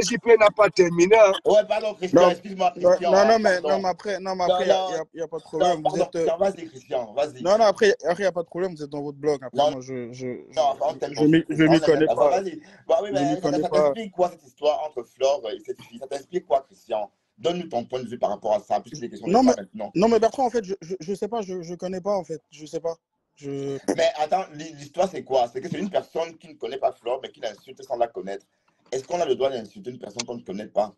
JP n'a pas terminé. Hein. Ouais, pardon, Christian, excuse-moi, Christian. Non, mais après, il n'y a pas de problème. Vas-y, Christian, vas-y. Non, après, il n'y a pas de problème, vous êtes dans votre blog. Après, moi, je m'y connais pas. Vas-y. Bah oui, mais ça t'explique quoi cette histoire entre Flore et cette fille? Ça t'explique quoi, Christian? Donne-nous ton point de vue par rapport à ça, puisque les questions maintenant. Non, mais Bertrand, en fait, je sais pas, je connais pas, en fait. Je sais pas. Mais attends, l'histoire c'est quoi? C'est que c'est une personne qui ne connaît pas Flore, mais qui l'insulte sans la connaître. Est-ce qu'on a le droit d'insulter une personne qu'on ne connaît pas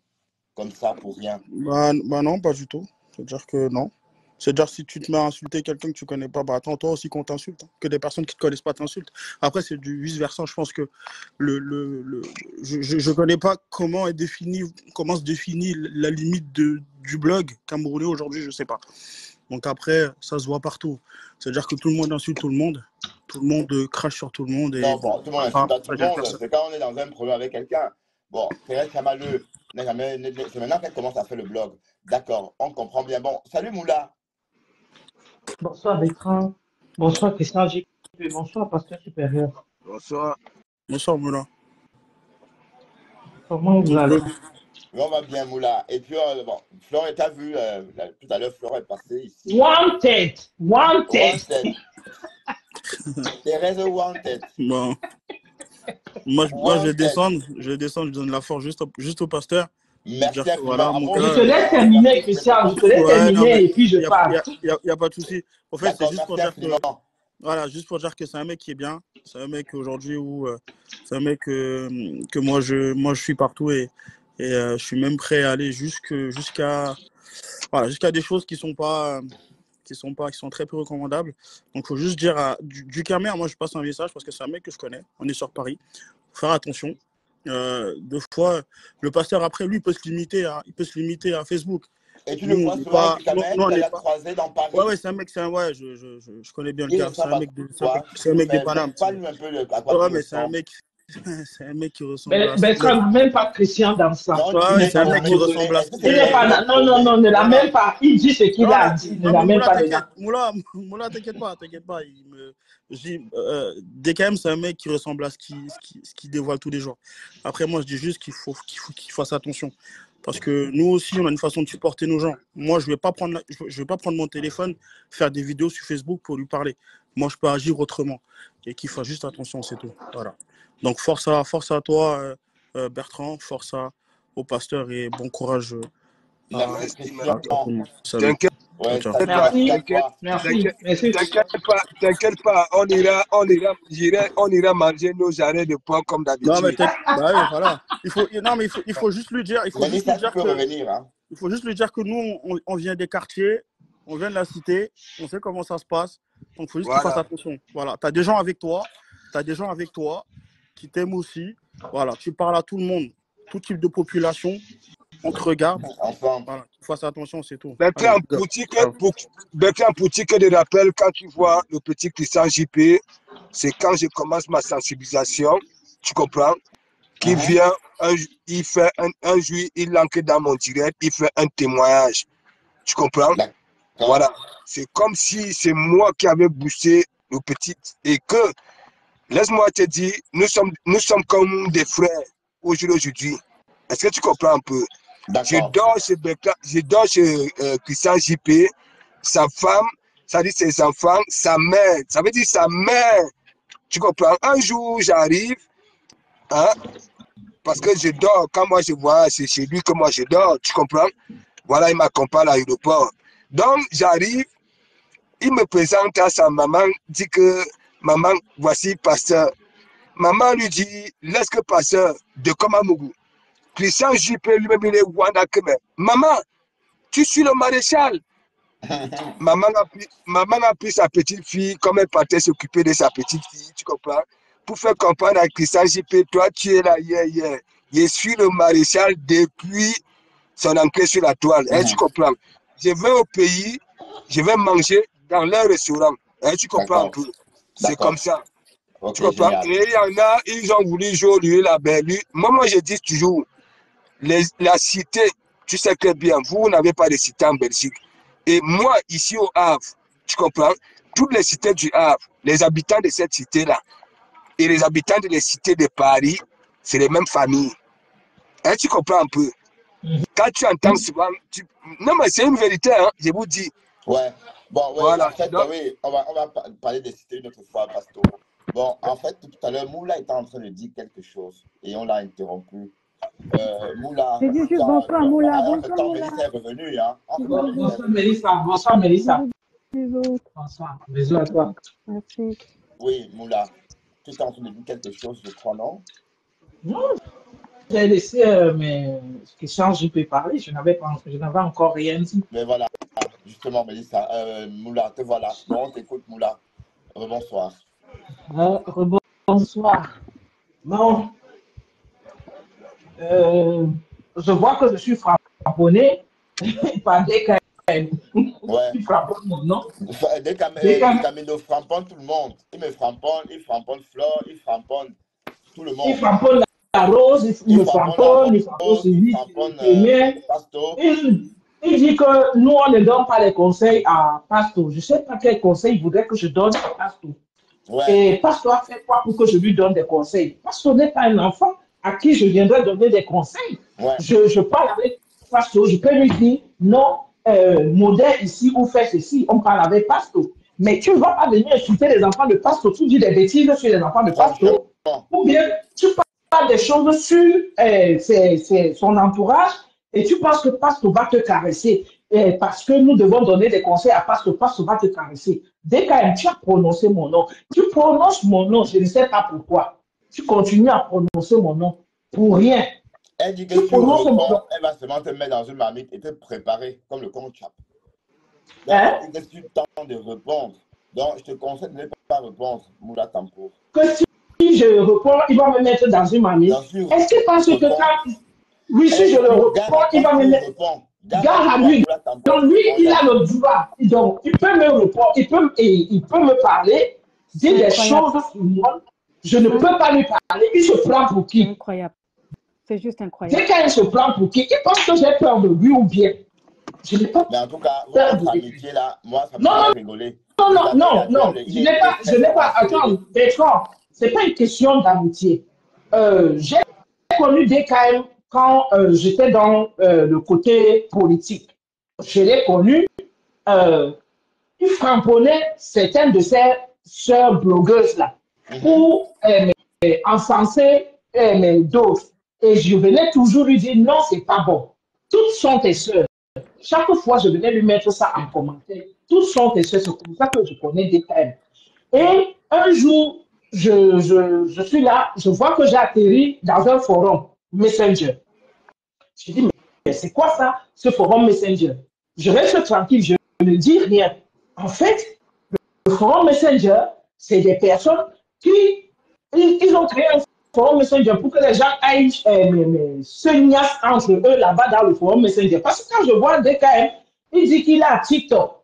comme ça pour rien? Bah non, pas du tout. C'est-à-dire que non. C'est-à-dire si tu te mets à insulter quelqu'un que tu connais pas, bah attends toi aussi qu'on t'insulte. Hein. Que des personnes qui te connaissent pas t'insultent. Après c'est du vice-versa. Je pense que je connais pas comment se définit la limite du blog camerounais aujourd'hui, je sais pas. Donc après, ça se voit partout. C'est-à-dire que tout le monde insulte tout le monde. Tout le monde crache sur tout le monde. Et non, bon, tout le monde insulte tout le monde. C'est quand on est dans un problème avec quelqu'un. Bon, Thérèse Chamaleux, c'est maintenant qu'elle commence à faire le blog. D'accord, on comprend bien. Bon, salut Moula. Bonsoir Bertrand. Bonsoir Christian J. Bonsoir Pasteur Supérieur. Bonsoir. Bonsoir Moula. Comment vous allez? On va bien, Moula. Et puis, bon, Flore, t'as vu, tout à l'heure, Flore est passée ici. Wanted. Thérèse Wanted. Bon. Moi, je vais descendre, je donne la force juste au pasteur. Merci. Voilà, je te laisse terminer, Christian. Je te laisse terminer et puis je parle. Il n'y a pas de souci. En fait, c'est juste pour dire que... Voilà, juste pour dire que c'est un mec qui est bien. C'est un mec aujourd'hui où... c'est un mec que moi, je suis partout et je suis même prêt à aller jusqu'à des choses qui sont très peu recommandables. Donc, il faut juste dire du Camer, moi, je passe un message parce que c'est un mec que je connais. On est sur Paris. Faut faire attention. Deux fois, le pasteur, après, lui, il peut se limiter à Facebook. Et tu le vois souvent, tu l'as croisé dans Paris. Ouais, c'est un mec, je connais bien le gars. C'est un mec de Paname. Parle-lui un peu à quoi ouais, mais c'est un mec... C'est un mec qui ressemble à... Bertrand, même pas Christian dans ça. Ouais, c'est un mec qui ressemble à... Il n'est pas... Non, ne la même pas. Il dit ce qu'il a dit. Ne la même pas dedans. Moula, t'inquiète pas. DKM, c'est un mec qui ressemble à ce qu'il dévoile tous les jours. Après, moi, je dis juste qu'il faut qu'il fasse attention. Parce que nous aussi, on a une façon de supporter nos gens. Moi, je vais pas prendre mon téléphone, faire des vidéos sur Facebook pour lui parler. Moi, je peux agir autrement. Et qu'il fasse juste attention, c'est tout. Voilà. Donc, force à toi, Bertrand, force au pasteur et bon courage à tout le monde. Salut. T'inquiète pas, on ira manger nos arrêts de poing comme d'habitude. Non, mais voilà. Il faut juste lui dire, il faut juste lui dire que nous, on vient des quartiers, on vient de la cité, on sait comment ça se passe. Donc, il faut juste qu'il fasse attention. Voilà. Tu as des gens avec toi qui t'aiment aussi. Voilà, tu parles à tout le monde, tout type de population. On te regarde. Voilà, tu fasses attention, c'est tout. Bertrand, petit que de rappel, quand tu vois le petit Christian JP, c'est quand je commence ma sensibilisation, tu comprends, qui vient, il fait un jour, il entre dans mon direct, il fait un témoignage. Tu comprends? Voilà. C'est comme si c'est moi qui avais boosté le petit et que, laisse-moi te dire, nous sommes comme des frères aujourd'hui. Est-ce que tu comprends un peu? Je dors chez Christian JP, sa femme, ça dit ses enfants, sa mère, ça veut dire sa mère. Tu comprends? Un jour, j'arrive, hein, parce que je dors, quand moi je vois, c'est chez lui que moi je dors, tu comprends? Voilà, il m'accompagne à l'aéroport. Donc, j'arrive, il me présente à sa maman, dit que, maman, voici pasteur. Maman lui dit, laisse que pasteur de Komamougou. Christian Juppé lui-même, il est Wanda Keme. Maman, tu suis le maréchal. Maman a pris sa petite fille, comme elle partait s'occuper de sa petite fille, tu comprends? Pour faire comprendre à Christian Juppé, toi, tu es là hier. Je suis le maréchal depuis son entrée sur la toile. Tu comprends? Je vais au pays, je vais manger dans leur restaurant. Tu comprends un peu? C'est comme ça. Okay, tu comprends? Génial. Et il y en a, ils ont voulu jouer lui, la belle. Moi, je dis toujours, la cité, tu sais très bien, vous n'avez pas de cité en Belgique. Et moi, ici au Havre, tu comprends? Toutes les cités du Havre, les habitants de cette cité-là, et les habitants de les cités de Paris, c'est les mêmes familles. Tu comprends un peu? Quand tu entends souvent, non mais c'est une vérité, hein, je vous dis. Ouais, bon, ouais, voilà. En fait, Donc, oui, on va parler des cités une autre fois, Pasto. Bon, en fait, tout à l'heure, Moula était en train de dire quelque chose et on l'a interrompu. Moula, J'ai dit juste bonsoir, Moula. Bonsoir, Moula. Mélissa est revenue, hein. Bonsoir, Mélissa. Bonsoir, Mélissa. Bisous. Bonsoir. Bisous à toi. Merci. Oui, Moula, tu étais en train de dire quelque chose, je crois, non? Non, j'ai laissé mes questions, je peux parler. Je n'avais encore rien dit. Mais voilà, justement, Mélissa, Moula, te voilà. Bon, on t'écoute, Moula. Bonsoir. Bonsoir. Bon, je vois que je suis frapponné par des cas. Ouais. Tu frapponnes mon nom. Des caminos frapponne tout le monde. Il me frapponne, il frapponne Flore, il frapponne tout le monde. Il frapponne la rose, il me frapponne, il frapponne Pasto. Il dit que nous, on ne donne pas les conseils à Pasto. Je ne sais pas quel conseil il voudrait que je donne à Pasto. Ouais. Et Pasto a fait quoi pour que je lui donne des conseils? Pasto n'est pas un enfant à qui je viendrai donner des conseils. Ouais. Je parle avec Pasto, je peux lui dire non, modèle ici ou fait ceci. On parle avec Pasto. Mais tu ne vas pas venir insulter les enfants de Pasto. Tu dis des bêtises sur les enfants de Pasto. Ou bien tu parles des choses sur son entourage et tu penses que Pasto va te caresser. Parce que nous devons donner des conseils à Pasto. Pasto va te caresser. Dès que tu as prononcé mon nom, tu prononces mon nom, je ne sais pas pourquoi. Tu continues à prononcer mon nom pour rien. Elle dit que tu réponds, elle va seulement te mettre dans une marmite et te préparer comme le con chap. Donc, que tu tentes de répondre. Donc, je te conseille de ne pas répondre, Moula Tampour. Que si je réponds, il va me mettre dans une marmite. Est-ce que parce que quand... Oui, si je le réponds, il va me mettre... Garde à lui. Donc, lui, il a le droit. Donc, il peut me répondre, il peut me parler, dire des choses sur moi. Je ne peux pas lui parler. Il se prend pour qui? Incroyable. C'est juste incroyable. Dès qu'il se prend pour qui? Il pense que j'ai peur de lui ou bien. Je n'ai pas mais en tout cas, votre amitié là, moi, ça me fait rigoler. Non. Je n'ai pas. Attends, Bertrand, ce n'est pas une question d'amitié. J'ai connu DKM quand j'étais dans le côté politique. Je l'ai connu. Il frapponnait certaines de ses sœurs blogueuses là pour encenser d'autres. Et je venais toujours lui dire non, c'est pas bon. Toutes sont tes sœurs. Chaque fois, je venais lui mettre ça en commentaire. Toutes sont tes sœurs. C'est comme ça que je connais DKM. Et un jour, je suis là, je vois que j'ai atterri dans un forum Messenger. Je dis, mais c'est quoi ça, ce forum Messenger? Je reste tranquille, je ne dis rien. En fait, le forum Messenger, c'est des personnes qui ils ont créé un forum Messenger pour que les gens aillent se niassent entre eux là-bas dans le forum Messenger. Parce que quand je vois DKM, il dit qu'il a TikTok.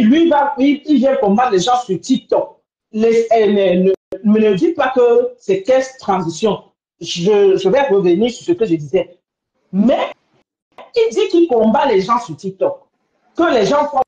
Lui, il vient combattre les gens sur TikTok. Ne dis pas que c'est quelle transition. Je vais revenir sur ce que je disais. Mais il dit qu'il combat les gens sur TikTok. Que les gens font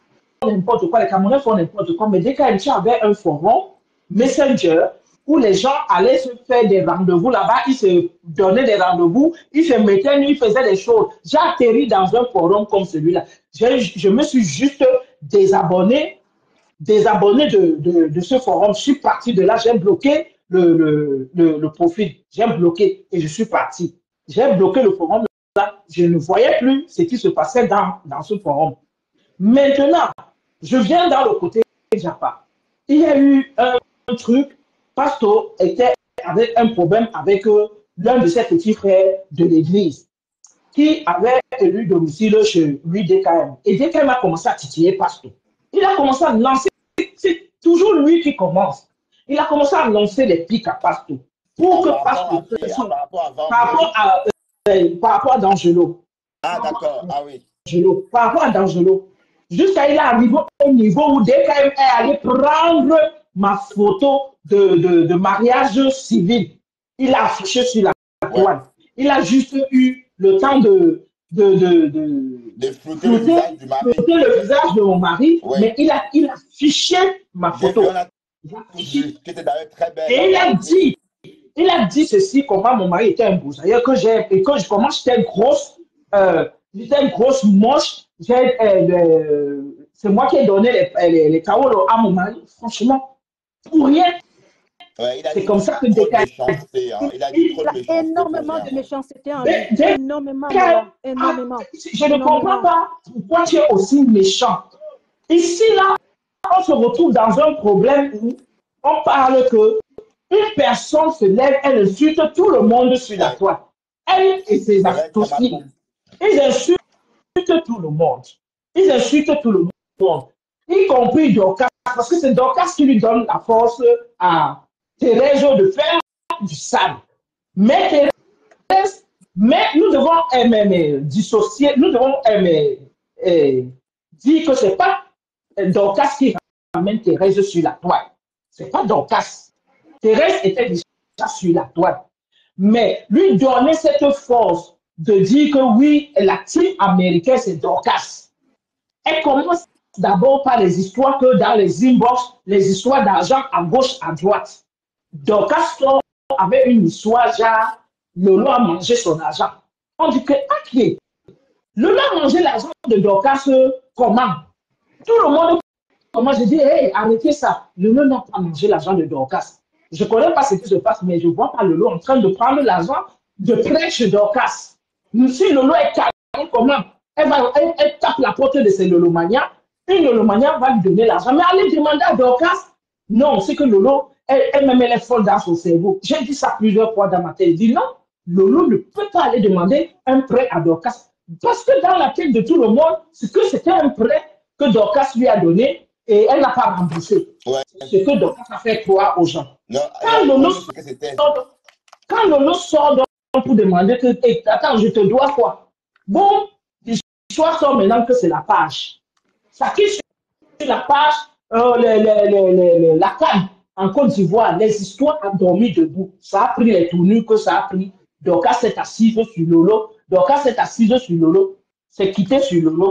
n'importe quoi, les Camerounais font n'importe quoi. Mais dès qu'il avait un forum Messenger où les gens allaient se faire des rendez-vous là-bas, ils se donnaient des rendez-vous, ils se mettaient, ils faisaient des choses. J'ai atterri dans un forum comme celui-là. Je me suis juste désabonné de ce forum. Je suis parti de là, j'ai bloqué le profil. J'ai bloqué et je suis parti. J'ai bloqué le forum, là, je ne voyais plus ce qui se passait dans ce forum. Maintenant, je viens dans le côté Japa. Il y a eu un truc, Pasto avait un problème avec l'un de ses petits frères de l'église qui avait élu domicile chez lui DKM. Et DKM a commencé à titiller Pasto. Il a commencé à lancer, c'est toujours lui qui commence. Il a commencé à lancer les pics à Pasto. Pour que Pasto, par rapport à D'Angelo. Ah, d'accord, ah oui. Par rapport à D'Angelo. Jusqu'à il est arrivé au niveau où DKM est allé prendre ma photo de mariage civil. Il a affiché sur la toile. Il a juste eu le temps de flouter le visage du mari. Le visage de mon mari, mais il a affiché ma photo. Qui était d'ailleurs très belle. Et il a dit ceci, comment mon mari était un bousailleur, comment j'étais une grosse moche. C'est moi qui ai donné les KO à mon mari, franchement, pour rien. Ouais, c'est comme ça que il a dit trop de méchanceté. Énormément de méchanceté en lui. Énormément. Je ne comprends pas pourquoi tu es aussi méchant. Ici, là, on se retrouve dans un problème où on parle que une personne se lève, elle insulte tout le monde sur la toile. Elle et ses associés. Ils insultent tout le monde. Ils insultent tout le monde. Y compris Dorcas, parce que c'est Dorcas qui lui donne la force à Thérèse de faire du sale. Mais nous devons dissocier, nous devons dire que ce n'est pas Dorcas qui ramène Thérèse sur la toile. Ce n'est pas Dorcas. Thérèse était déjà sur la toile. Mais lui donner cette force de dire que oui, la team américaine, c'est Dorcas. Elle commence d'abord par les histoires que dans les inbox, les histoires d'argent à gauche, à droite. Dorcas avait une histoire, genre, Lolo a mangé son argent. On dit que, ok, Lolo a mangé l'argent de Dorcas, comment? Tout le monde, comment je dis, hey, arrêtez ça. Lolo n'a pas mangé l'argent de Dorcas. Je ne connais pas ce qui se passe, mais je ne vois pas Lolo en train de prendre l'argent de près chez Dorcas. Si Lolo est calme, comment? Elle tape la porte de ses Lolomania. Une Lolomania va lui donner l'argent. Mais allez demander à Dorcas. Non, c'est que Lolo, elle-même, elle est folle dans son cerveau. J'ai dit ça plusieurs fois dans ma tête. Je dis non, Lolo ne peut pas aller demander un prêt à Dorcas. Parce que dans la tête de tout le monde, c'est que c'était un prêt que Dorcas lui a donné et elle n'a pas remboursé. Ouais. Ce que Dorcas a fait croire aux gens. Non, quand Lolo sort pour demander que, hey, attends, je te dois quoi? Bon, l'histoire sort maintenant que c'est la page. Ça quitte sur la page, la canne en Côte d'Ivoire, les histoires ont dormi debout. Ça a pris les tournures que ça a pris. Dorcas s'est assise sur Lolo. Dorcas s'est assise sur Lolo. C'est quitté sur Lolo.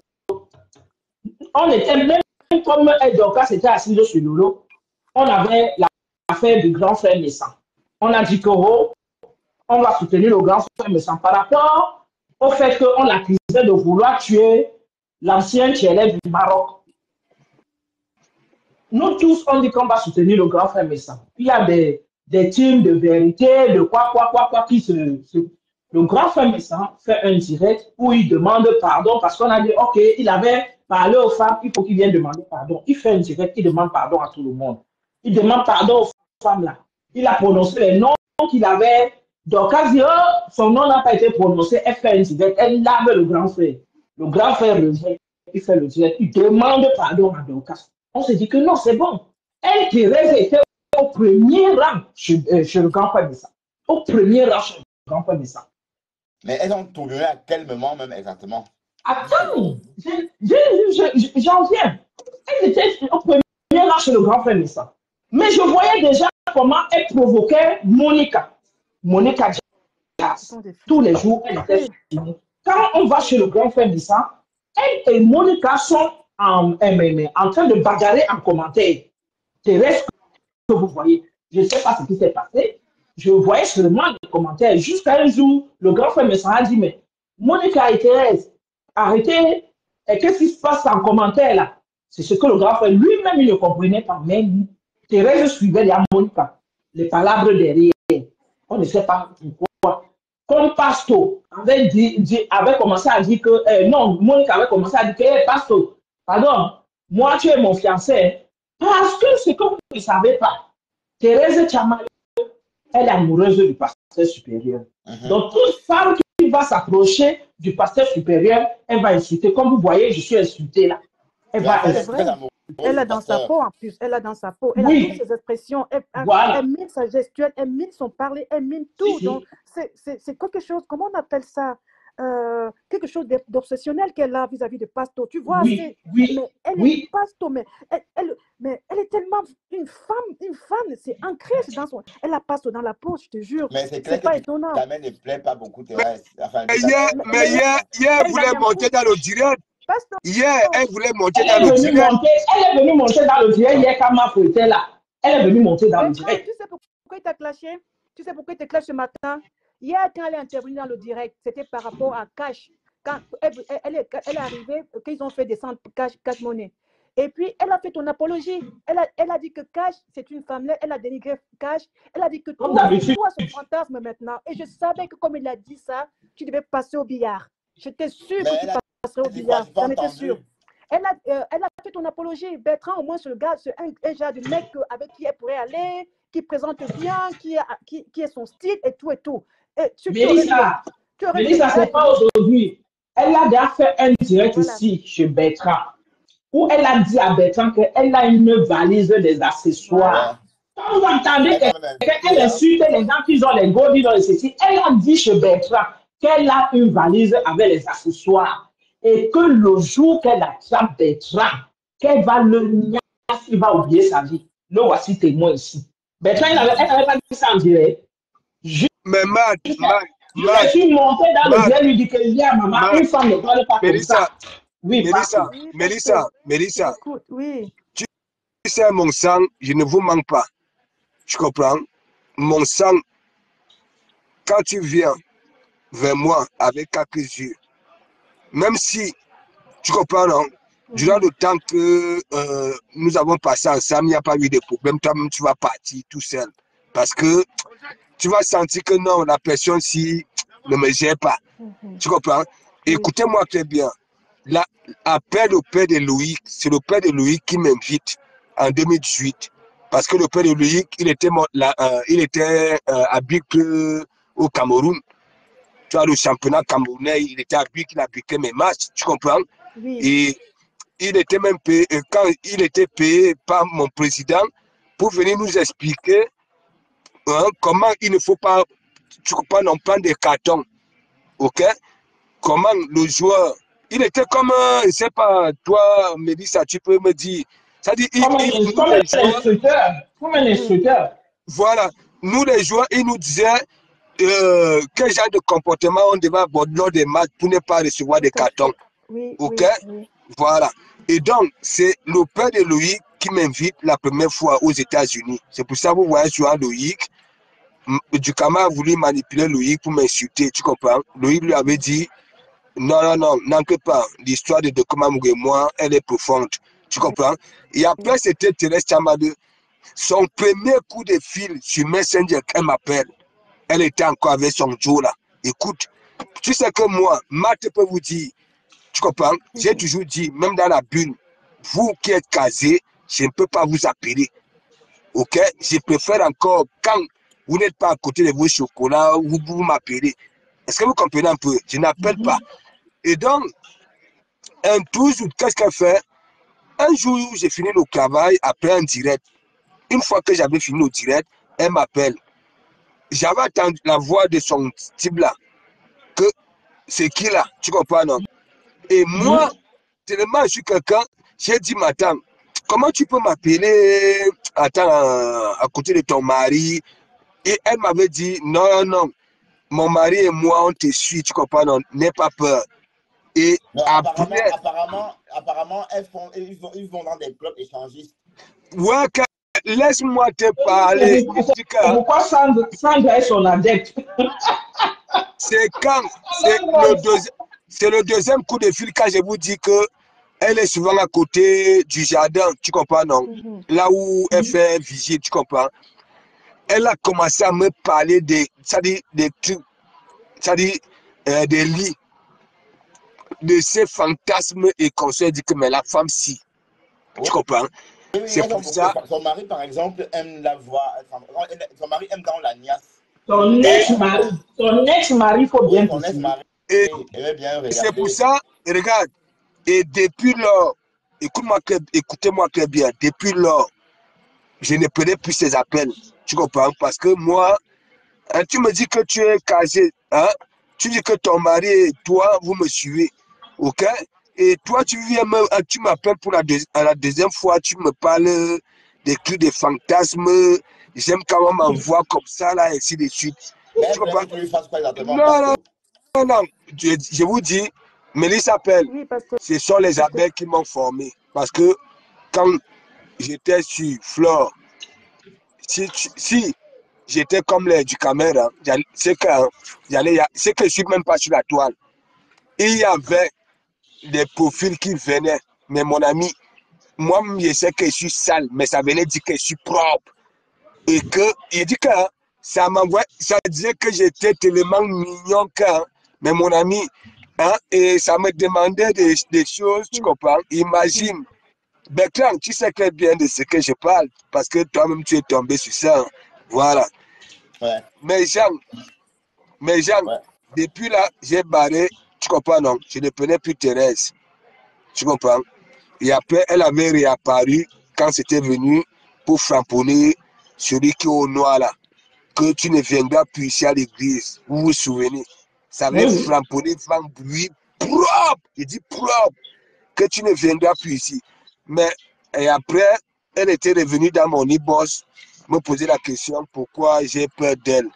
On était même comme Dorcas s'était assise sur Lolo. On avait l'affaire du grand frère naissant. On a dit que on va soutenir le grand frère naissant par rapport au fait qu'on l'accusait de vouloir tuer l'ancien TLF du Maroc. Nous tous, on dit qu'on va soutenir le grand frère Messa. Il y a des teams de vérité, de quoi, qui Le grand frère Messa fait un direct où il demande pardon parce qu'on a dit, ok, il avait parlé aux femmes, il faut qu'il vienne demander pardon. Il fait un direct, il demande pardon à tout le monde. Il demande pardon aux femmes là. Il a prononcé les noms qu'il avait. Donc, quand son nom n'a pas été prononcé, elle fait un direct, elle lave le grand frère. Le grand frère revient, il fait le direct, il demande pardon à Dorcas. On se dit que non, c'est bon. Elle, Thérèse, était au premier rang chez le grand frère Messa. Au premier rang chez le grand frère Messa. Mais elles ont tourné à quel moment même exactement? Attends, j'en viens. Elle était au premier rang chez le grand frère Messa. Mais je voyais déjà comment elle provoquait Monica. Monica Jazz. Tous les jours, elle était sur nous. Quand on va chez le grand frère Messa, elle et Monica sont en train de bagarrer en commentaire. Thérèse, que vous voyez, je ne sais pas ce qui s'est passé. Je voyais seulement les commentaires. Jusqu'à un jour, le grand frère Messa a dit, mais Monica et Thérèse, arrêtez. Et qu'est-ce qui se passe en commentaire là? C'est ce que le grand frère lui-même il ne comprenait pas. Mais Thérèse suivait les Monica, les palabres derrière. On ne sait pas pourquoi. comme Pasto avait commencé à dire que, non, Monique avait commencé à dire que, hey, Pasto, pardon, moi tu es mon fiancé. Parce que ce que vous ne savez pas, Thérèse Tchama, elle est amoureuse du pasteur supérieur. Donc, toute femme qui va s'approcher du pasteur supérieur, elle va insulter. Comme vous voyez, je suis insultée là. Elle va insulter. Elle est dans sa peau en plus. Elle est dans sa peau. Elle a toutes ses expressions. Elle mine sa gestuelle, elle mine son parler, elle mine tout. Donc, c'est quelque chose, comment on appelle ça? Quelque chose d'obsessionnel qu'elle a vis-à-vis de Pasto. Tu vois, mais elle est Pasto, mais elle est tellement une femme, c'est ancré dans son. Elle a Pasto dans la peau, je te jure. Mais c'est clair pas que étonnant. ta mère ne plaît pas beaucoup, Thérèse. Enfin, mais hier, elle voulait monter dans le direct. Pasto. Hier, elle voulait monter dans le direct. Elle est venue monter dans le direct hier quand ma fille était là. Elle est venue monter dans le direct. Tu sais pourquoi il t'a clashé? Tu sais pourquoi il t'a clashé ce matin? Hier, quand elle est intervenue dans le direct, c'était par rapport à Cash. Quand elle est arrivée, qu'ils ont fait descendre Cash Money. Et puis, elle a fait ton apologie. Elle a dit que Cash, c'est une femme. Elle a dénigré Cash. Elle a dit que toi, son fantasme maintenant. Et je savais que comme il a dit ça, tu devais passer au billard. J'étais sûre que tu passerais au billard. J'en étais sûre. Elle a fait ton apologie. Bertrand, au moins, c'est un genre de mec avec qui elle pourrait aller, qui présente bien, qui est son style et tout et tout. Mélissa, c'est pas aujourd'hui. Elle a déjà fait un direct ici chez Bertrand, où elle a dit à Bertrand qu'elle a une valise des accessoires. Quand vous entendez qu'elle insulte les gens qui ont les godis dans les ceci, elle a dit chez Bertrand qu'elle a une valise avec les accessoires et que le jour qu'elle attrape Bertrand, qu'elle va le nier, il va oublier sa vie. Le voici témoin ici. Bertrand, elle n'avait pas dit ça en direct. Mais je suis monté dans le direct, lui dit que hier, maman, une femme ne parle pas comme ça. Oui, Mélissa. Oui. Tu sais, mon sang, je ne vous manque pas. Tu comprends? Mon sang, quand tu viens vers moi avec quelques yeux, même si, tu comprends, non? Durant le temps que nous avons passé ensemble, il n'y a pas eu de problème. Toi-même, tu vas partir tout seul. Parce que tu vas sentir que non, la personne ci ne me gère pas. Tu comprends? Écoutez-moi très bien. Après le père de Loïc, c'est le père de Loïc qui m'invite en 2018. Parce que le père de Loïc, il était à Bic au Cameroun. Tu vois, le championnat camerounais, il était à Bic, il appliquait mes matchs. Tu comprends? Et il était même payé, quand il était payé par mon président pour venir nous expliquer comment il ne faut pas, tu comprends, non, prendre des cartons. Ok? Comment le joueur, il était comme, je ne sais pas, toi, Mélissa, tu peux me dire. Ça dit, comme un instructeur. Voilà. Nous, les joueurs, il nous disait quel genre de comportement on devait avoir lors des matchs pour ne pas recevoir des cartons. Ok? Voilà. Et donc, c'est le père de Loïc qui m'invite la première fois aux États-Unis. C'est pour ça que vous voyez sur Loïc. Dukama a voulu manipuler Loïc pour m'insulter, tu comprends? Loïc lui avait dit non, n'inquiète pas, l'histoire de Dukama et moi, elle est profonde, tu comprends? Et après, c'était Thérèse Tchama. Son premier coup de fil sur Messenger qu'elle m'appelle, elle était encore avec son Joe là. Écoute, tu sais que moi, Matt peut vous dire, tu comprends? J'ai toujours dit, même dans la bulle, vous qui êtes casés, je ne peux pas vous appeler. Ok? Je préfère encore, quand vous n'êtes pas à côté de vos chocolats, vous m'appelez. Est-ce que vous comprenez un peu? Je n'appelle pas. Et donc, un jour, qu'est-ce qu'elle fait? Un jour, j'ai fini le travail après un direct. Une fois que j'avais fini le direct, elle m'appelle. J'avais entendu la voix de son type là. Que c'est qui là? Tu comprends, non? Et moi, tellement je suis quelqu'un, j'ai dit, madame, comment tu peux m'appeler à côté de ton mari? Et elle m'avait dit, non, mon mari et moi, on te suit, tu comprends, non? N'aie pas peur. Et apparemment, ils vont dans des clubs échangistes. Ouais, laisse-moi te parler. Pourquoi Sandra est son adepte? C'est quand c'est le deuxième coup de fil quand je vous dis que elle est souvent à côté du jardin, tu comprends, non? Là où elle fait vigile, tu comprends? Elle a commencé à me parler des trucs. c'est-à-dire des lits, de ces fantasmes et qu'on se dit que mais la femme si. Tu comprends? Oui, C'est pour ça. Son mari, par exemple, aime la voix. Son mari aime dans la niasse. Ton ex-mari, il faut bien préciser. Et c'est pour ça, regarde, et depuis lors, écoutez-moi très bien, depuis lors, je ne prenais plus ces appels. Tu comprends? Parce que moi, hein, tu me dis que tu es casé, hein? Tu dis que ton mari et toi, vous me suivez, ok? Et toi, tu m'appelles pour la deuxième fois, tu me parles des trucs, des fantasmes. J'aime quand on m'envoie comme ça, là, ainsi de suite. Tu comprends? Que tu lui fasses quoi exactement? Non. Je vous dis, Mélissa appelle. Oui, ce sont les abeilles qui m'ont formé. Parce que quand j'étais sur Flore, si j'étais comme les du caméra, c'est que je ne suis même pas sur la toile. Il y avait des profils qui venaient. Mais mon ami, moi, je sais que je suis sale, mais ça venait dire que je suis propre. Et que, il dit que ça disait que j'étais tellement mignon que, mais mon ami, hein, et ça me demandait des choses, tu comprends? Imagine. Bertrand, tu sais très bien de ce que je parle, parce que toi-même, tu es tombé sur ça. Hein. Voilà. Ouais. Mais Jean, ouais. Depuis là, j'ai barré, tu comprends, non? Je ne prenais plus Thérèse. Tu comprends? Et après, elle avait réapparu quand c'était venu pour framponner celui qui est au noir là. Que tu ne viendras plus ici à l'église. Vous vous souvenez? Ça avait framponné devant bruit propre. Il dit propre. Que tu ne viendras plus ici. Mais et après, elle était revenue dans mon e-boss, me poser la question pourquoi j'ai peur d'elle.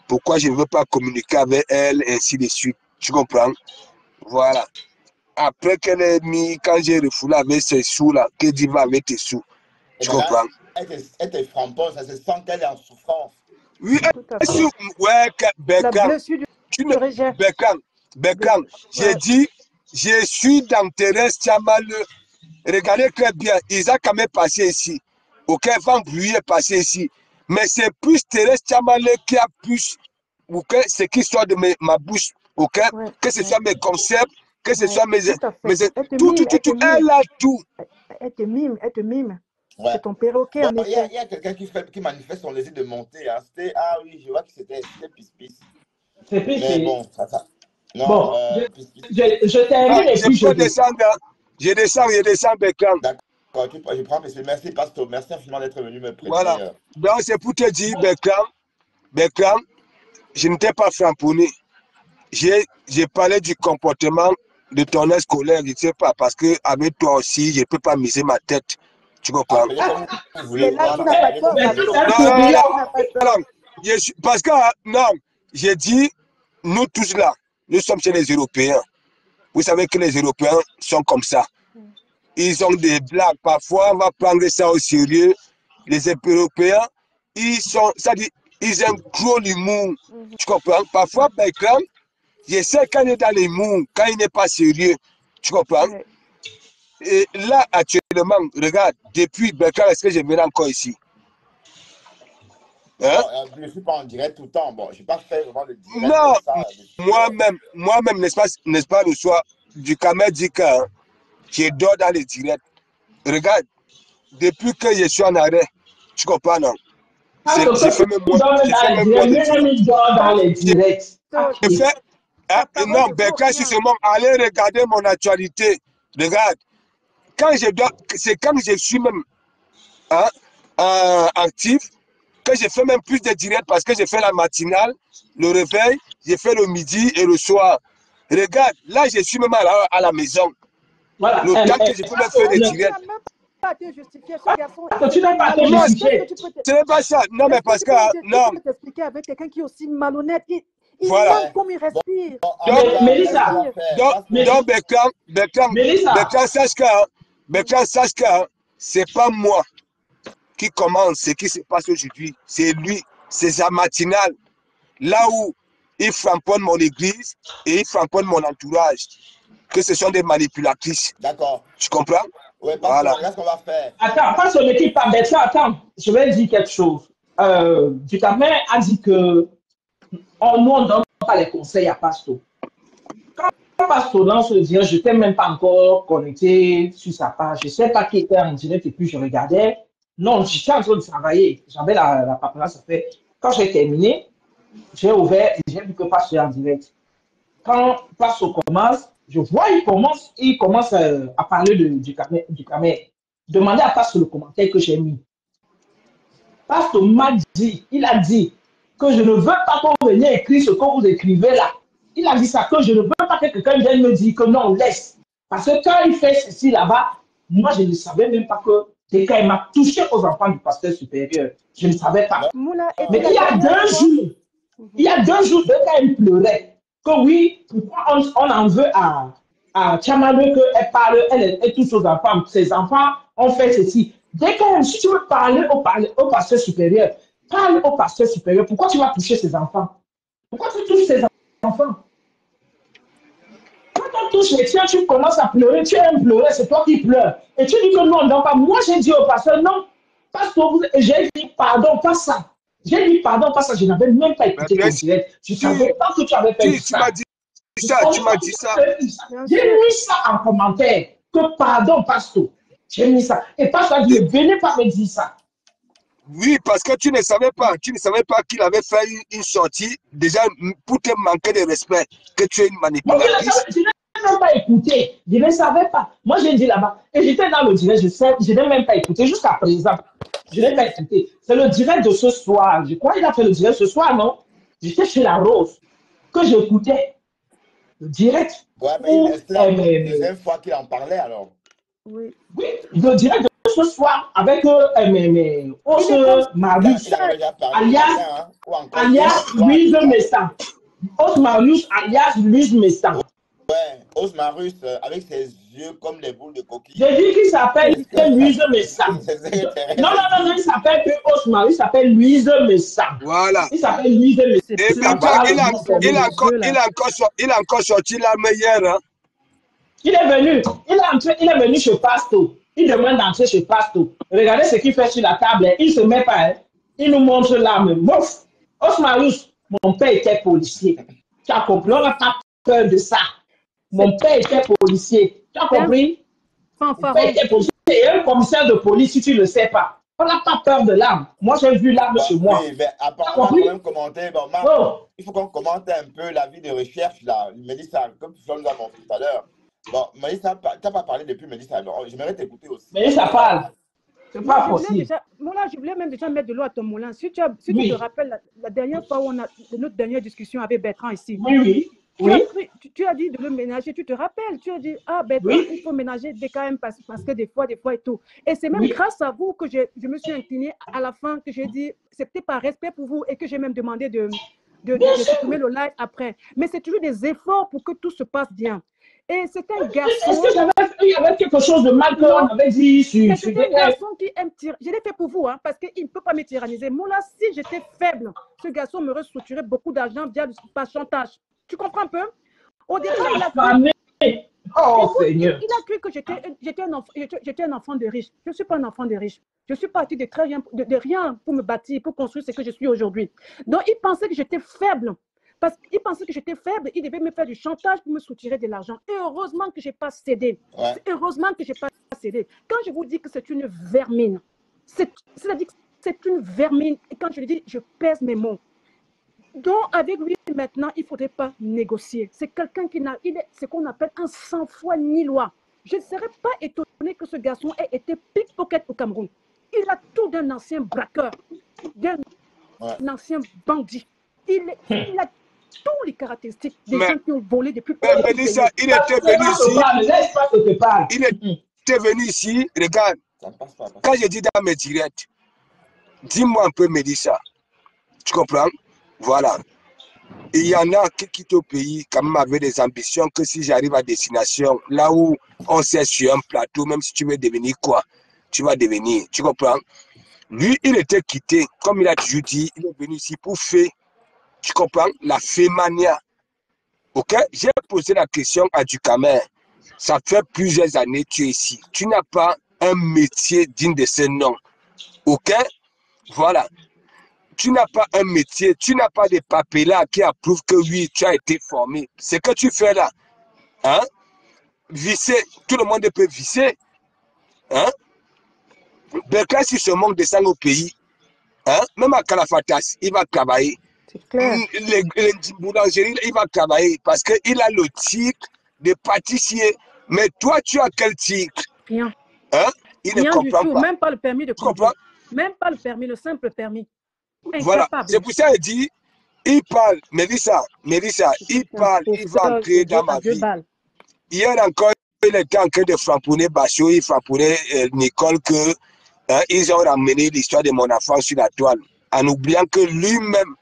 Pourquoi je ne veux pas communiquer avec elle, ainsi de suite. Tu comprends? Voilà. Après qu'elle ait mis, quand j'ai refoulé avec ses sous là, que dit va avec tes sous. Tu comprends? Elle te framponne, ça se sent qu'elle est en souffrance. Oui, elle souffre. Ouais, Bertrand. Bertrand, j'ai dit, je suis dans Thérèse Tchamal. Regardez très bien, Isaac a même passé ici. Ok, Van Bruy est passé ici. Mais c'est plus Thérèse Tchamal qui a plus, ok, ce qui sort de ma bouche. Ok, que ce soit mes concepts, que ce soit mes tout, elle a tout. Elle te mime. Ouais. C'est ton perroquet, en effet. Il y a quelqu'un qui manifeste son désir de monter. Hein. Ah oui, je vois que c'était Pis-Pis. C'est Pis-Pis. Mais bon, ça. Non, bon, je termine et puis je peux descendre. Je descends, Bertrand. D'accord, je prends Pis-Pis. Merci, Pastor. Merci infiniment d'être venu me prêter. Voilà. Donc, c'est pour te dire, Bertrand, je n'étais pas framponné. J'ai parlé du comportement de ton aide scolaire, je ne sais pas, parce qu'avec toi aussi, je ne peux pas miser ma tête. Tu comprends? Parce que, non, j'ai dit, nous tous là, nous sommes chez les Européens. Vous savez que les Européens sont comme ça. Ils ont des blagues. Parfois, on va prendre ça au sérieux. Les Européens, ils aiment trop l'humour. Tu comprends? Parfois, par exemple, je sais quand il est dans l'humour, quand il n'est pas sérieux. Tu comprends? Et là, actuellement, regarde, depuis Bertrand, est-ce que je viens encore ici? Hein? Je ne suis pas en direct tout le temps. Bon, je n'ai pas fait vraiment le direct. Non, moi-même, n'est-ce pas, le soir, du Camer dit que je dors dans les directs. Regarde, depuis que je suis en arrêt, tu comprends, non? J'ai fait même moi. Dans les directs. Non, Bertrand, justement, allez regarder mon actualité. Regarde, c'est quand je suis même actif, que j'ai fait même plus de directs parce que j'ai fait la matinale, le réveil, j'ai fait le midi et le soir. Regarde, là, je suis même à la maison. Voilà. Le temps que je peux me faire des directs. Tu n'as pas te justifier. Ce n'est pas ça. Non, mais parce que. Non. Tu peux t'expliquer avec quelqu'un qui est aussi malhonnête. Il voilà. manque comme il respire. Mélissa. Donc, Bertrand, sache que c'est pas moi qui commence ce qui se passe aujourd'hui. C'est lui. C'est sa matinale. Là où il framponne mon église et il framponne mon entourage. Que ce sont des manipulatrices. D'accord. Tu comprends? Oui, voilà. Qu'est-ce qu'on va faire? Attends, pas sur l'équipe, pas Bertrand, attends. Je vais dire quelque chose. Ducamer a dit que nous, on donne pas les conseils à Pasto. Quand Pasto lance le direct, je n'étais même pas encore connecté sur sa page. Je ne sais pas qui était en direct et puis je regardais. Non, j'étais en train de travailler. J'avais la paperasse à faire. Quand j'ai terminé, j'ai ouvert et j'ai vu que Pasto est en direct. Quand Pasto commence, je vois il commence à parler du caméra. Demandez à Pasto le commentaire que j'ai mis. Pasto m'a dit, il a dit que je ne veux pas qu'on vienne écrire ce que vous écrivez là. Il a dit ça, que je ne veux pas que quelqu'un vienne me dire que non, laisse. Parce que quand il fait ceci là-bas, moi je ne savais même pas que quand il m'a touché aux enfants du pasteur supérieur. Je ne savais pas. Mais il y a 2 jours, quand il pleurait, que oui, pourquoi on en veut à Tchamalou qu'elle parle, elle touche aux enfants. Ses enfants ont fait ceci. Dès que si tu veux parler au pasteur supérieur, parle au pasteur supérieur. Pourquoi tu vas toucher ses enfants? Pourquoi tu touches ses enfants? Quand on touche les tiens, tu commences à pleurer, tu aimes pleurer, c'est toi qui pleures. Et tu dis que non, non, pas. Moi, j'ai dit au pasteur, non, pasteur, j'ai dit pardon, pas ça. J'ai dit pardon, pas ça. Je n'avais même pas écouté ton direct. Je ne savais pas que tu avais fait ça. Tu m'as dit ça. J'ai mis ça en commentaire. Que pardon, pasteur. J'ai mis ça. Et pasteur a dit, venez pas me dire ça. Oui, parce que tu ne savais pas qu'il avait fait une sortie, déjà pour te manquer de respect, que tu es une manipulatrice. Je n'ai même pas écouté, je ne savais pas. Moi, j'ai dit là-bas, et j'étais dans le direct, je n'ai même pas écouté, jusqu'à présent. Je n'ai pas écouté. C'est le direct de ce soir. Je crois qu'il a fait le direct ce soir, non? J'étais chez la Rose, que j'écoutais. Le direct. Ouais, mais c'est la deuxième fois qu'il en parlait alors. Oui. Oui, le direct de ce soir avec Os Marius, alias Louise Messan. Os Marius, alias Louise Messan. Ouais, Os Marius avec ses yeux comme des boules de coquille. J'ai dit qu'il s'appelle Louise Messan. Non, il s'appelle plus Os Marius, il s'appelle Louise Messan. Voilà. Il s'appelle Louise Messan. Et il a encore sorti la meilleure. Hein. Il est venu chez Pasto. Il demande d'entrer chez Pasto. Regardez ce qu'il fait sur la table. Il ne se met pas. Hein. Il nous montre l'arme. Mouf. Osmarus, mon père était policier. Tu as compris? On n'a pas peur de ça. Mon père était policier. Tu as compris? Mon père était policier. Et un commissaire de police, si tu ne le sais pas. On n'a pas peur de l'arme. Moi, j'ai vu l'arme chez moi. Oui, mais après, on va quand même commenter. Bon, Marc, il faut qu'on commente un peu la vie de recherche là. Mélissa, comme tu nous as montré tout à l'heure. Bon, Mélissa, tu n'as pas parlé depuis Mélissa. J'aimerais t'écouter aussi. Mélissa parle. C'est pas possible. Je voulais même déjà mettre de l'eau à ton moulin. Si tu te rappelles, la dernière fois où on a notre dernière discussion avec Bertrand ici. Oui. Tu as dit de le ménager, tu te rappelles. Tu as dit, Bertrand, il faut ménager DKM parce que des fois et tout. Et c'est même grâce à vous que je me suis inclinée à la fin, que j'ai dit, c'était par respect pour vous et que j'ai même demandé de supprimer le live après. Mais c'est toujours des efforts pour que tout se passe bien. Et c'est un garçon. Est-ce qu'il y avait quelque chose de mal qu'on avait dit sur c'est un garçon qui aime tirer. Je l'ai fait pour vous, hein, parce qu'il ne peut pas me tyranniser. Moi, là, si j'étais faible, ce garçon me restructurait beaucoup d'argent par chantage. Tu comprends un peu? Au départ, il a cru que j'étais un enfant de riche. Je ne suis pas un enfant de riche. Je suis parti de rien pour me bâtir, pour construire ce que je suis aujourd'hui. Donc, il pensait que j'étais faible. Parce qu'il pensait que j'étais faible, il devait me faire du chantage pour me soutirer de l'argent. Et heureusement que je n'ai pas cédé. Ouais. Heureusement que je n'ai pas cédé. Quand je vous dis que c'est une vermine, c'est-à-dire que c'est une vermine. Et quand je le dis, je pèse mes mots. Donc, avec lui, maintenant, il ne faudrait pas négocier. C'est quelqu'un il est ce qu'on appelle un sans-foi ni loi. Je ne serais pas étonné que ce garçon ait été pickpocket au Cameroun. Il a tout d'un ancien braqueur, d'un ancien bandit. Il a tous les caractéristiques des gens qui ont volé depuis Mélissa, il était venu ici. Il était venu ici, regarde. Quand je dis dans mes directs, dis-moi un peu, Mélissa. Tu comprends? Voilà. Il y en a qui quittent au pays quand même avec des ambitions que si j'arrive à destination, là où on sait sur un plateau, même si tu veux devenir quoi, tu vas devenir. Tu comprends? Lui, il était quitté, comme il a toujours dit, il est venu ici pour faire. Tu comprends? La fémania. Ok? J'ai posé la question à Ducamer. Ça fait plusieurs années que tu es ici. Tu n'as pas un métier digne de ce nom. Ok? Voilà. tu n'as pas un métier, tu n'as pas de papiers là qui approuvent que oui, tu as été formé. Ce que tu fais là, hein, visser, tout le monde peut visser. Hein? Berkla, si ce monde descend au pays, hein, même à Kalafatas, il va travailler. C'est clair. Les boulangeries, il va travailler parce qu'il a le titre de pâtissier. Mais toi, tu as quel titre? Rien. Hein? Il Rien ne comprend du tout, pas. même pas le permis de Tu comprends? conduire. Même pas le permis, le simple permis. Voilà. Incapable. C'est pour ça qu'il dit, il parle, Mélissa, il parle, il va entrer dans ma vie. Hier encore, il était en train de frapponner Bachot, il frapponnait Nicole que ils ont ramené l'histoire de mon enfant sur la toile, en oubliant que lui-même,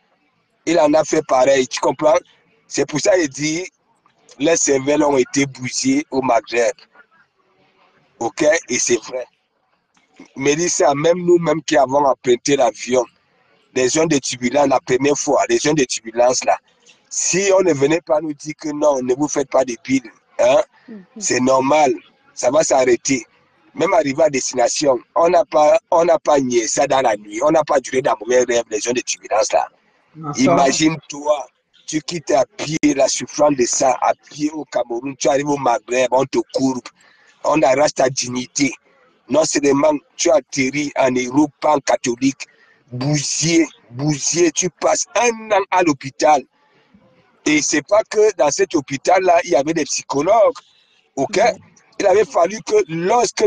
il en a fait pareil, tu comprends? C'est pour ça qu'il dit, les cervelles ont été bousillées au Maghreb. Ok? Et c'est vrai. Mélissa, même nous-mêmes qui avons emprunté l'avion, des zones de turbulence, la première fois, les zones de turbulence là, si on ne venait pas nous dire que non, ne vous faites pas de piles, hein, c'est normal, ça va s'arrêter. Même arrivé à destination, on n'a pas nié ça dans la nuit, on n'a pas duré dans mauvais rêve, les zones de turbulence là. Imagine-toi, tu quittes à pied la souffrance de ça, à pied au Cameroun, tu arrives au Maghreb, on te courbe, on arrache ta dignité. Non seulement tu atterris en Europe, en catholique, bousillé, tu passes un an à l'hôpital. Et c'est pas que dans cet hôpital-là, il y avait des psychologues. Ok? Il avait fallu que lorsque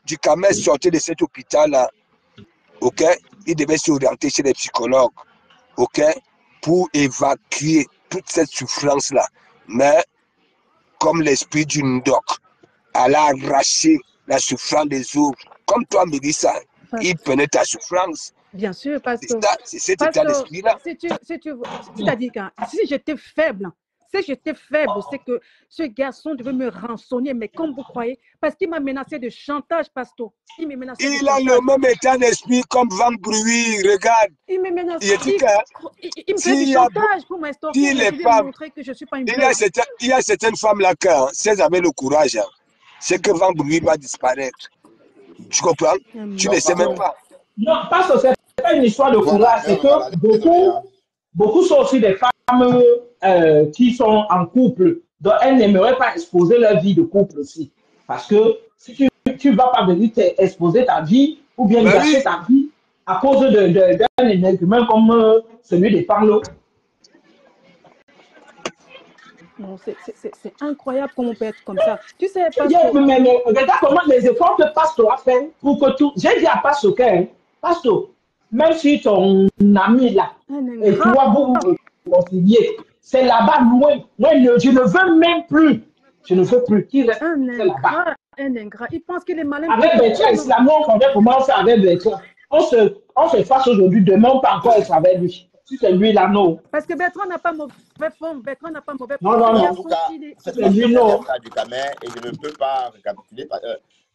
Duhamel sortait de cet hôpital-là, ok, il devait s'orienter chez les psychologues, ok, pour évacuer toute cette souffrance-là. Mais comme l'esprit d'une doc, elle a arraché la souffrance des autres. Comme toi, Mélissa, il prenait ta souffrance. Bien sûr, parce que c'est cet état d'esprit-là. C'est-à-dire que si j'étais faible, c'est que ce garçon devait me rançonner, mais comme vous croyez, parce qu'il m'a menacé de chantage, Pasto. Il a le même état d'esprit comme Van Bruy, regarde. Il me menace. Il me fait du chantage pour m'extorquer. Je lui ai montré que je ne suis pas une bête. Il y a certaines femmes là qui, si elles avaient le courage, c'est que Van Bruy va disparaître. Tu comprends? Tu ne sais même pas. Non, parce que ce n'est pas une histoire de courage, c'est que beaucoup sont aussi des femmes qui sont en couple, donc elles n'aimeraient pas exposer leur vie de couple aussi. Parce que si tu ne vas pas venir exposer ta vie ou bien gâcher ta vie à cause d'un énergumène comme celui des Parlo. Non, c'est incroyable comment on peut être comme ça. Tu sais, mais regarde comment les efforts que Pasto a fait pour que tout. J'ai dit à Pasto que, Pasto, même si ton ami là, et toi, vous conciliez, c'est là-bas loin. Moi, je ne veux même plus. Je ne veux plus. Qui reste là-bas. Un ingrat. Il pense qu'il est malin. Avec Bertrand Islamo, on connaît comment faire avec Bertrand. On se fasse aujourd'hui, demain, on peut encore être avec lui. Si c'est lui là, non. Parce que Bertrand n'a pas mauvais fond. Bertrand n'a pas mauvais fond. Non. En tout cas, c'est lui, non. Du Camer et je ne peux pas récapituler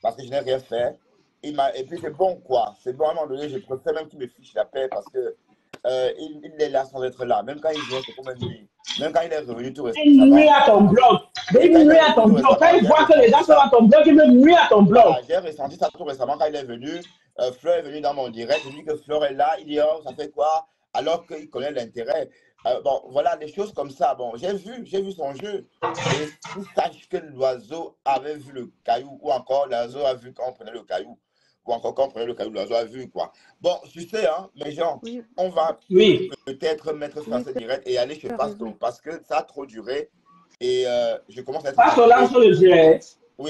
parce que je n'ai rien fait. Et puis c'est bon, quoi. C'est bon, à un moment donné, je préfère même qu'il me fiche la paix parce que il est là sans être là. Même quand il vient, c'est comme une nuit. Même quand il est revenu tout récemment. Il nuit à ton blog. Il nuit à ton blog. Quand il voit que les gens sont à ton blog, il me nuit à ton blog. Voilà, j'ai ressenti ça tout récemment quand il est venu. Fleur est venu dans mon direct. Je dis que Fleur est là. Il dit, oh, ça fait quoi? Alors qu'il connaît l'intérêt. Bon, voilà, des choses comme ça. Bon, j'ai vu son jeu. Et il sache que l'oiseau avait vu le caillou, ou encore l'oiseau a vu quand on prenait le caillou. Ou encore quand on prenait le caillou, l'oiseau a vu, quoi. Bon, tu sais, hein, mes gens, on va peut-être mettre fin à ce direct et aller chez Pasto, parce que ça a trop duré. Et je commence à être... Pasto lance le direct. Oui.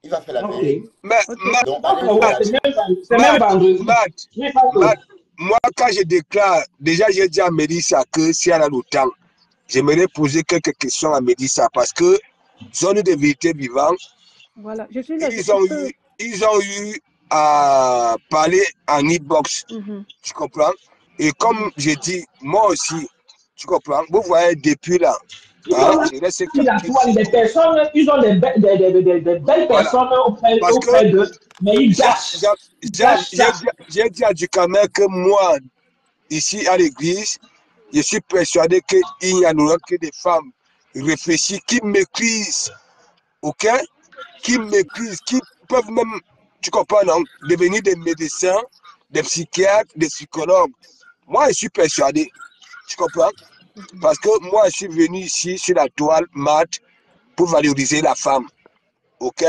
Il va faire la veille. C'est même vendredi. Moi, quand je déclare, déjà j'ai dit à Mélissa que si elle a le temps, j'aimerais poser quelques questions à Mélissa parce que zone de vérité vivante, voilà, je suis là, ils ont eu à parler en e-box, tu comprends? Et comme j'ai dit, moi aussi, tu comprends? Vous voyez, depuis là, les personnes, ils ont des belles personnes auprès d'eux, mais ils gâchent. J'ai dit à Duhamel que moi, ici à l'église, je suis persuadé qu'il n'y en aura que des femmes réfléchies qui maîtrisent, ok? Qui maîtrisent, qui peuvent même, tu comprends, non? Devenir des médecins des psychiatres, des psychologues. Moi, je suis persuadé. Tu comprends? Parce que moi, je suis venu ici sur la toile mat pour valoriser la femme. OK?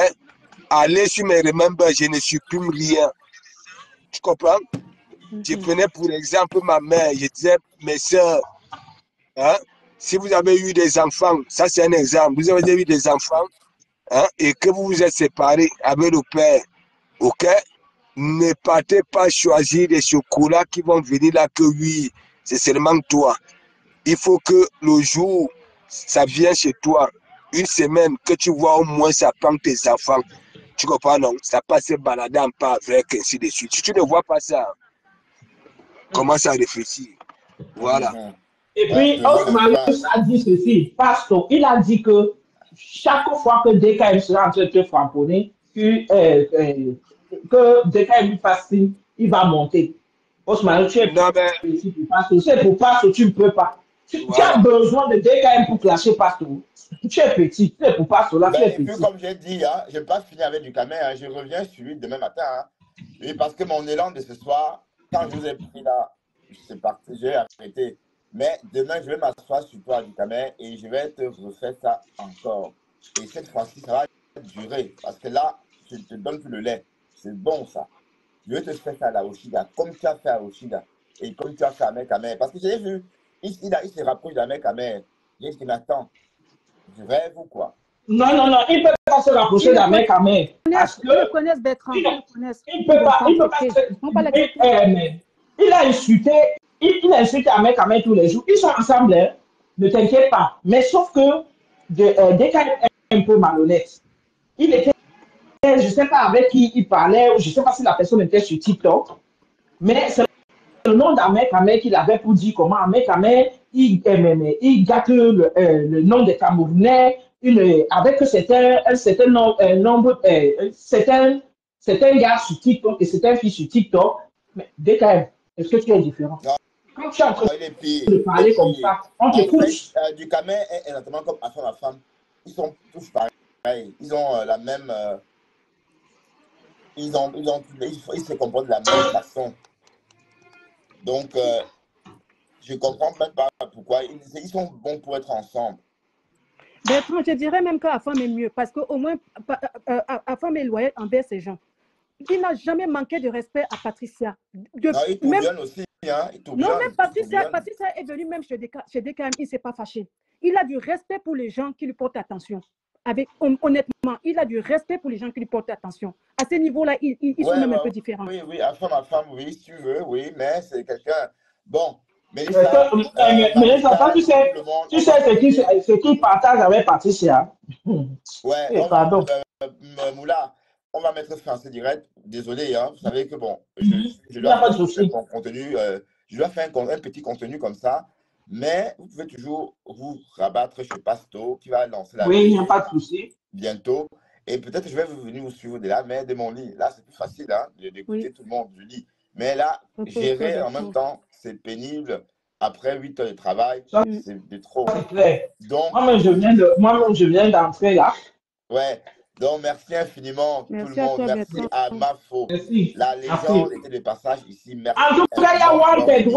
Aller sur mes remember, je ne supprime rien. Tu comprends? Je prenais pour exemple ma mère. Je disais, mes soeurs, hein, si vous avez eu des enfants, ça c'est un exemple, vous avez eu des enfants, hein, et que vous vous êtes séparés avec le père, ok? Ne partez pas choisir des chocolats qui vont venir là que oui, c'est seulement toi. Il faut que le jour, ça vient chez toi, une semaine, que tu vois au moins ça prend tes enfants. Tu comprends, non? Ça passe se balader en pas avec, ainsi de suite. Si tu ne vois pas ça, commence à réfléchir. Voilà. Et puis, Osmarius a dit ceci, Pastor, il a dit que chaque fois que DKM sera en train de te frapponner, que DKM lui fasse signe, il va monter. Osmarius, tu es petit pour Pastor. C'est pour Pastor, tu ne peux pas. Tu as besoin de DKM pour clasher Pastor. Tu es petit, tu es pour Pastor, là, tu es petit. Et puis, comme j'ai dit, hein, je ne vais pas finir avec du camé, hein, je reviens sur lui demain matin. Hein. Oui, parce que mon élan de ce soir, quand je vous ai pris là, c'est parti, j'ai arrêté. Mais demain, je vais m'asseoir sur toi, Ducamé, et je vais te refaire ça encore. Et cette fois-ci, ça va durer. Parce que là, je te donne plus le lait. C'est bon, ça. Je vais te faire ça à la Oshida, comme tu as fait à Oshida. Et comme tu as fait à Mekame. Parce que j'ai vu, il se rapproche de Mekame. J'ai dit, attends, je rêve ou quoi? Non, il ne peut pas se rapprocher d'un mec à main. Parce que. Ils connaissent Bertrand. Il ne peut pas. Il a insulté. Il a insulté un mec à main tous les jours. Ils sont ensemble, hein. Ne t'inquiète pas. Mais sauf que dès qu'il est un peu malhonnête, il était, je ne sais pas avec qui il parlait, ou je ne sais pas si la personne était sur TikTok, mais c'est le nom d'un mec à main qu'il avait pour dire comment un mec à main, il gâte le nom des Camerounais. Avec un certain nombre, c'est un gars sur TikTok et c'est un fille sur TikTok. Mais DKM, est-ce que tu es différent? Non. Quand tu es en train de parler comme ça, on t'écoute. Ducamé est exactement comme la femme. Ils sont tous pareils. Ils ont la même. Ils se comportent de la même façon. Donc, je ne comprends même pas pourquoi. Ils sont bons pour être ensemble. Bertrand, je dirais même qu'Afam est mieux parce qu'au moins, Afam est loyal envers ces gens. Il n'a jamais manqué de respect à Patricia. Non, il tourbillonne aussi. Hein, non, même Patricia est venue même chez DKM, il ne s'est pas fâché. Il a du respect pour les gens qui lui portent attention. Honnêtement, il a du respect pour les gens qui lui portent attention. À ce niveau-là, ils sont même un peu différents. Oui, Afam, oui, si tu veux, oui, mais c'est quelqu'un... Bon, mais ça, tu sais ce qu'il partage avec Patricia. Ouais, Moula, on va mettre fin à ce direct. Désolé, hein, vous savez que bon, je dois faire mon contenu, je dois faire un petit contenu comme ça, mais vous pouvez toujours vous rabattre chez Pasto qui va lancer la vidéo. Oui, il n'y a pas de souci. Bientôt. Et peut-être je vais venir vous suivre de là, mais de mon lit. Là, c'est plus facile hein, d'écouter tout le monde du lit. Mais là, gérer en même temps, c'est pénible. Après 8 heures de travail, c'est de trop. Donc, moi-même, je viens d'entrer là. Ouais. Donc, merci infiniment tout le monde. Merci à Mafo. Merci. La légende était de passage ici. Merci. En tout cas, il y a Wanted.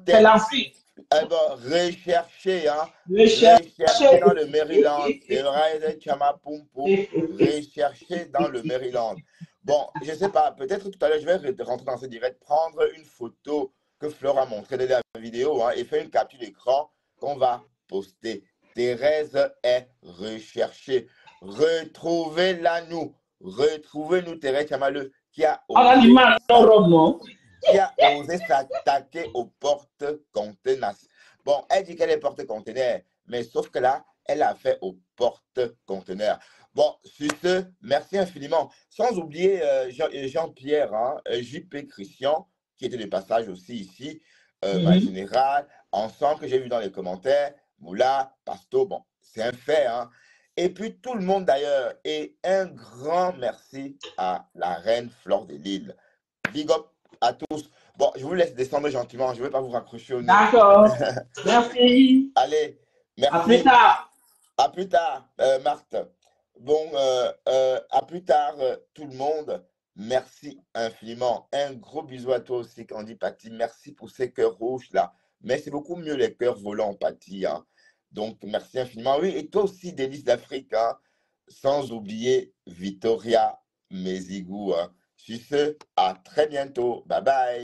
C'est la fille. Recherchez, hein. Recherchez dans le Maryland. Recherchez dans le Maryland. Bon, je ne sais pas, peut-être tout à l'heure, je vais rentrer dans ce direct, prendre une photo que Fleur a montrée de la vidéo hein, et faire une capture d'écran qu'on va poster. Thérèse est recherchée. Retrouvez-nous, Thérèse Chamaleux, qui a osé s'attaquer aux porte-conteneurs. Bon, elle dit qu'elle est porte-conteneur, mais sauf que là, elle a fait aux porte-conteneurs. Bon, sur ce, merci infiniment. Sans oublier Jean-Pierre, hein, JP Christian, qui était de passage aussi ici, ma générale, ensemble, que j'ai vu dans les commentaires, Moula, Pasto, bon, c'est un fait. Hein. Et puis tout le monde d'ailleurs, et un grand merci à la reine Fleur de Lille. Big up à tous. Bon, je vous laisse descendre gentiment, je ne vais pas vous raccrocher au nez. D'accord, merci. Allez, merci. À plus tard. À plus tard, Marthe. Bon, à plus tard, tout le monde. Merci infiniment. Un gros bisou à toi aussi, Candy Patty. Merci pour ces cœurs rouges là. Mais c'est beaucoup mieux les cœurs volants, Patty. Hein. Donc, merci infiniment. Oui, et toi aussi, Délices d'Afrique. Hein. Sans oublier Victoria Mézigou. Hein. Sur ce, à très bientôt. Bye bye.